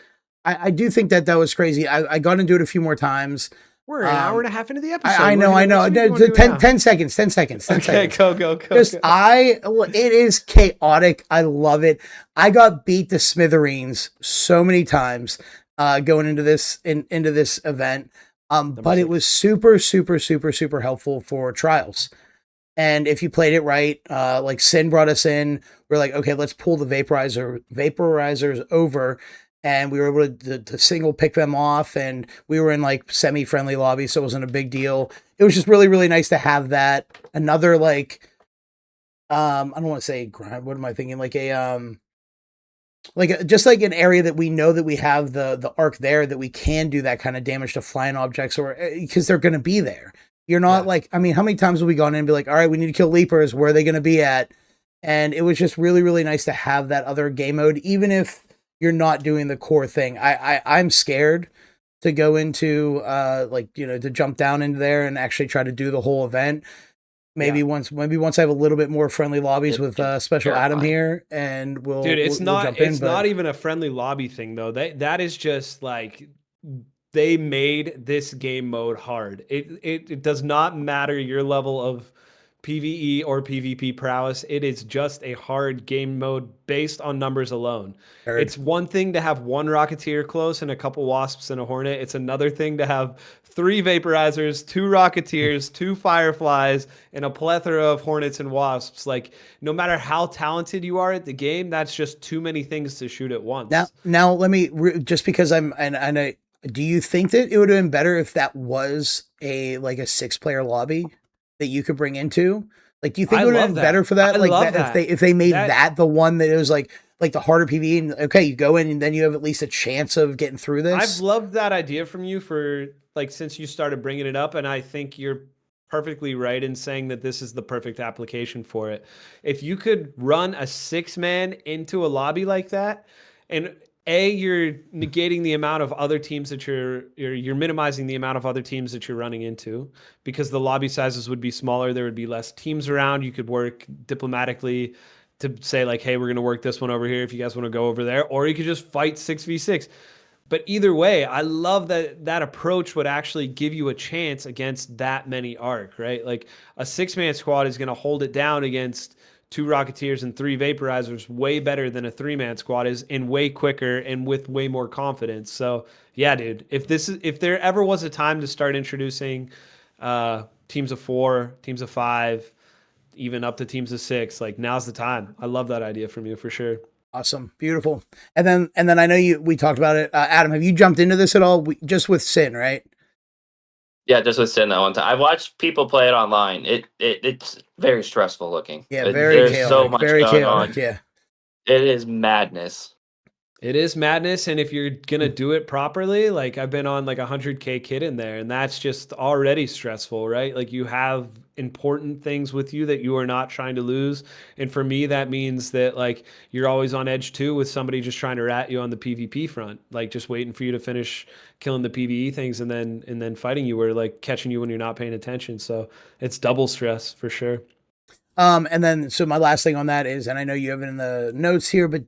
I do think that was crazy. I got into it a few more times. We're an hour and a half into the episode. I know. 10 seconds. 10 seconds. Okay, go. It is chaotic. I love it. I got beat to smithereens so many times going into this event. But it was super, super, super, super helpful for trials. And if you played it right, like Sin brought us in, we're like, okay, let's pull the vaporizers over. And we were able to single pick them off, and we were in like semi-friendly lobbies, so it wasn't a big deal. It was just really, really nice to have that. Another like, I don't want to say grind. What am I thinking? Like just like an area that we know that we have the arc there, that we can do that kind of damage to flying objects, or because they're going to be there. You're not like, I mean, how many times have we gone in and be like, all right, we need to kill leapers. Where are they going to be at? And it was just really, really nice to have that other game mode, even if you're not doing the core thing. I'm scared to go into to jump down into there and actually try to do the whole event. Maybe once I have a little bit more friendly lobbies with Special Adam here, and we'll jump in. It's not even a friendly lobby thing though. That is just like they made this game mode hard. It does not matter your level of PvE or PvP prowess. It is just a hard game mode based on numbers alone. It's one thing to have one Rocketeer close and a couple Wasps and a Hornet. It's another thing to have 3 Vaporizers, 2 Rocketeers, 2 Fireflies, and a plethora of Hornets and Wasps. Like, no matter how talented you are at the game, that's just too many things to shoot at once. Now let me, just because do you think that it would have been better if that was a 6-player lobby that you could bring into? Like, do you think it would have been better for that? If they made that the one that it was like the harder PvE, and okay, you go in and then you have at least a chance of getting through this. I've loved that idea from you for since you started bringing it up, and I think you're perfectly right in saying that this is the perfect application for it. If you could run a 6-man into a lobby like that, and you're negating the amount of other teams that you're minimizing the amount of other teams that you're running into, because the lobby sizes would be smaller. There would be less teams around. You could work diplomatically to say like, hey, we're going to work this one over here if you guys want to go over there, or you could just fight 6v6. But either way, I love that approach would actually give you a chance against that many arc, right? Like a 6-man squad is going to hold it down against 2 Rocketeers and 3 Vaporizers way better than a 3-man squad is, and way quicker and with way more confidence. So yeah, dude, if there ever was a time to start introducing teams of 4, teams of 5, even up to teams of 6, like now's the time. I love that idea from you for sure. Awesome. Beautiful. And then I know we talked about it. Adam, have you jumped into this at all? Just with Sin, right? Yeah, just with Sin that one time. I've watched people play it online. It's very stressful looking. Yeah, there's chaotic. So much going on. Yeah. It is madness. It is madness, and if you're gonna do it properly, like I've been on like 100K kit in there, and that's just already stressful, right? Like you have important things with you that you are not trying to lose, and for me that means that like you're always on edge too, with somebody just trying to rat you on the PvP front, like just waiting for you to finish killing the PvE things and then fighting you, or like catching you when you're not paying attention. So it's double stress for sure. And then, so my last thing on that is, and I know you have it in the notes here, but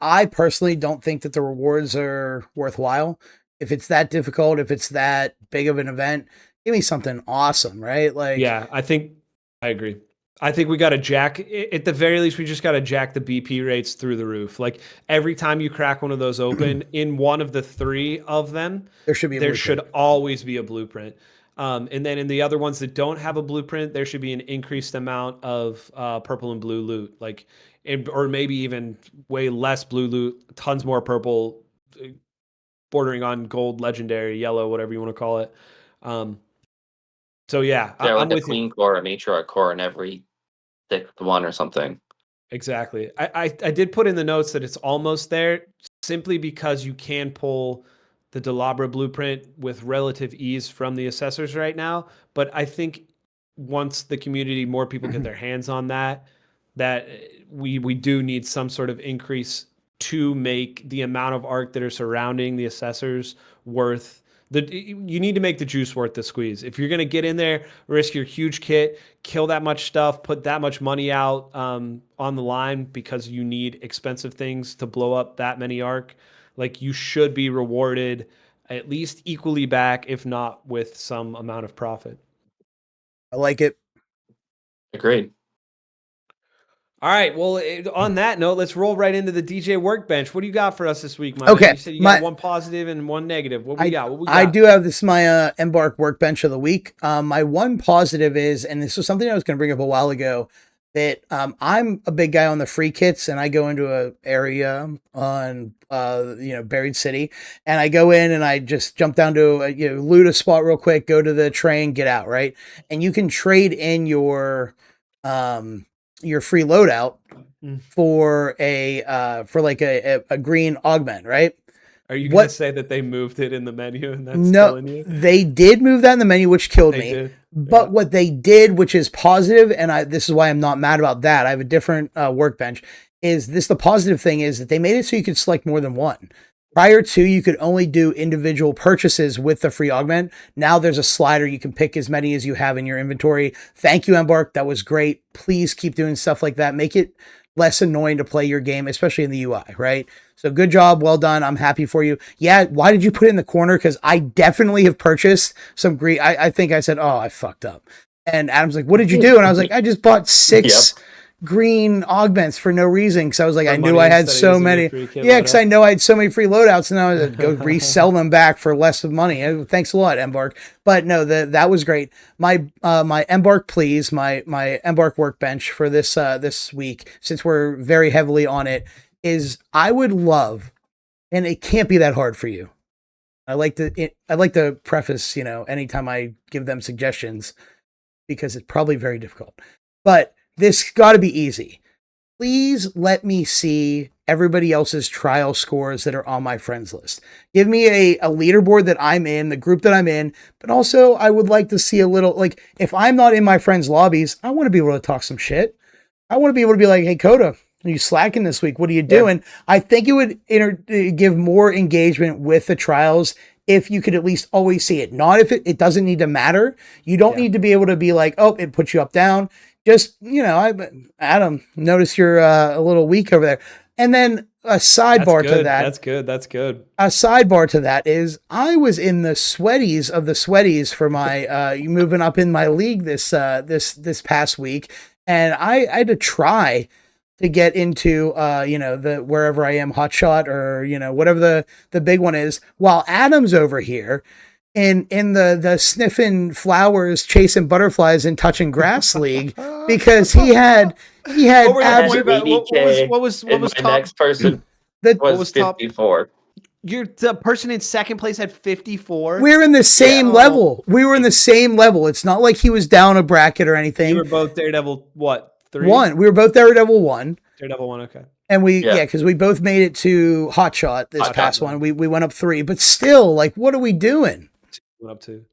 I personally don't think that the rewards are worthwhile. If it's that difficult, if it's that big of an event, give me something awesome, right? Like, yeah, I agree. I think we got to jack, at the very least, we just got to jack the BP rates through the roof. Like every time you crack one of those open, in one of the 3 of them, there should always be a blueprint. And then in the other ones that don't have a blueprint, there should be an increased amount of purple and blue loot, like, or maybe even way less blue loot, tons more purple, bordering on gold, legendary, yellow, whatever you want to call it. So yeah, Yeah, I'm like a with you. queen core, a matriarch core in every 6th one or something. Exactly. I did put in the notes that it's almost there, simply because you can pull the Delabra blueprint with relative ease from the assessors right now. But I think once the community, more people get their hands on that we do need some sort of increase to make the amount of art that are surrounding the assessors worth you need to make the juice worth the squeeze. If you're going to get in there, risk your huge kit, kill that much stuff, put that much money out on the line because you need expensive things to blow up that many arc, like you should be rewarded at least equally back, if not with some amount of profit. I like it. Agreed. All right. Well, on that note, let's roll right into the DJ workbench. What do you got for us this week, my Okay, man? You said you got one positive and one negative. What we got? I do have this, my Embark workbench of the week. My one positive is, and this was something I was going to bring up a while ago, that I'm a big guy on the free kits, and I go into a area on Buried City, and I go in and I just jump down to loot a spot real quick, go to the train, get out, right? And you can trade in your free loadout for a green augment, right? Are you going to say that they moved it in the menu and that's killing you? They did move that in the menu, which killed me. But what they did, which is positive, and this is why I'm not mad about that, I have a different workbench, is this the positive thing is that they made it so you could select more than one. Prior to, you could only do individual purchases with the free augment. Now there's a slider. You can pick as many as you have in your inventory. Thank you, Embark. That was great. Please keep doing stuff like that. Make it less annoying to play your game, especially in the UI, right? So good job. Well done. I'm happy for you. Yeah. Why did you put it in the corner? Because I definitely have purchased some green. I think I said, oh, I fucked up. And Adam's like, what did you do? And I was like, I just bought 6 green augments for no reason, because I was like, I knew I had so many. Yeah, because I know I had so many free loadouts, and I was go resell them back for less of money. Thanks a lot, Embark. But no, that was great. My Embark, please, my Embark workbench for this week, since we're very heavily on it, is I would love, and it can't be that hard for you. I like to preface, anytime I give them suggestions, because it's probably very difficult, but this got to be easy. Please let me see everybody else's trial scores that are on my friends list. Give me a leaderboard that I'm in, the group that I'm in, but also I would like to see a little, like, if I'm not in my friends' lobbies, I want to be able to talk some shit. I want to be able to be like, hey, Coda, are you slacking this week? What are you doing? Yeah. I think it would give more engagement with the trials if you could at least always see it. Not if it doesn't need to matter. You don't need to be able to be like, oh, it puts you up, down. Just, Adam, notice you're a little weak over there. And then a sidebar to that. That's good. A sidebar to that is I was in the sweaties of the sweaties for my moving up in my league this past week. And I had to try to get into the wherever I am, hotshot, or whatever the big one is, while Adam's over here in the sniffing flowers, chasing butterflies, and touching grass league, because he had what was next person was 54. The person in second place had 54. We're in the same level. We were in the same level. It's not like he was down a bracket or anything. You were both Daredevil, what? 3? 1. We were both Daredevil 1. Daredevil 1, okay. And because we both made it to Hotshot this past one. We went up 3, but still, like, what are we doing? Went up 2.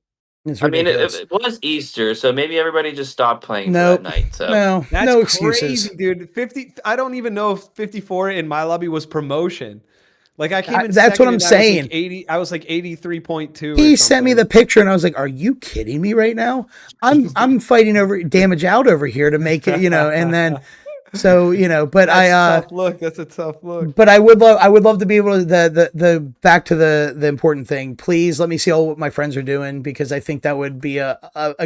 I mean, it was Easter, so maybe everybody just stopped playing for that night. So that's no excuses, crazy, dude. 50. I don't even know if 54 in my lobby was promotion. Like I came in That's what second I'm and saying. I was like 83.2. He sent me the picture and I was like, "Are you kidding me right now? I'm fighting over damage out over here to make it, and then so, but That's a tough look. That's a tough look. But I would love to be able to the back to the important thing. Please let me see all what my friends are doing, because I think that would be a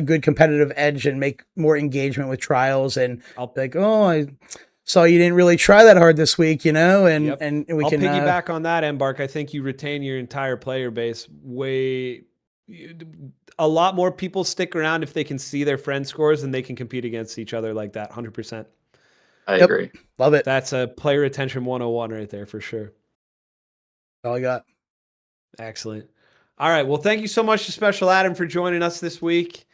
good competitive edge and make more engagement with trials. And I'll like, oh, I saw you didn't really try that hard this week, and Yep. and we I'll can piggyback on that, Embark. I think you retain your entire player base a lot more people stick around if they can see their friend scores and they can compete against each other like that. 100%. I agree. Love it. That's a player retention 101 right there for sure. All I got. Excellent. All right. Well, thank you so much to Special Adam for joining us this week.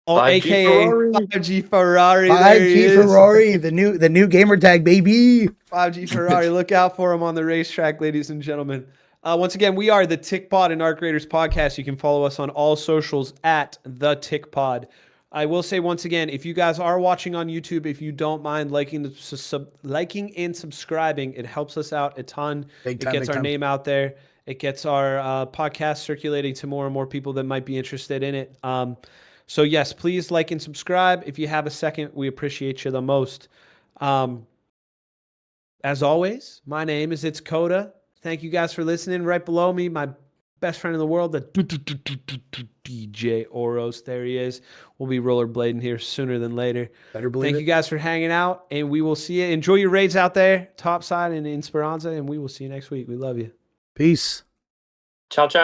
5G AKA Ferrari. 5G Ferrari. 5G Ferrari, the new gamer tag, baby. 5G Ferrari. Look out for him on the racetrack, ladies and gentlemen. Once again, we are the Tick Pod and Arc Raiders podcast. You can follow us on all socials at the Tick Pod. I will say once again, if you guys are watching on YouTube, if you don't mind liking and subscribing, it helps us out a ton. It gets our name out there. It gets our podcast circulating to more and more people that might be interested in it. So yes, please like and subscribe. If you have a second, we appreciate you the most. As always, my name is It's Coda. Thank you guys for listening. Right below me, my best friend in the world, the DJ Oros. There he is. We'll be rollerblading here sooner than later. Better believe it. Thank you guys for hanging out, and we will see you. Enjoy your raids out there, topside and in Speranza, and we will see you next week. We love you. Peace. Ciao, ciao.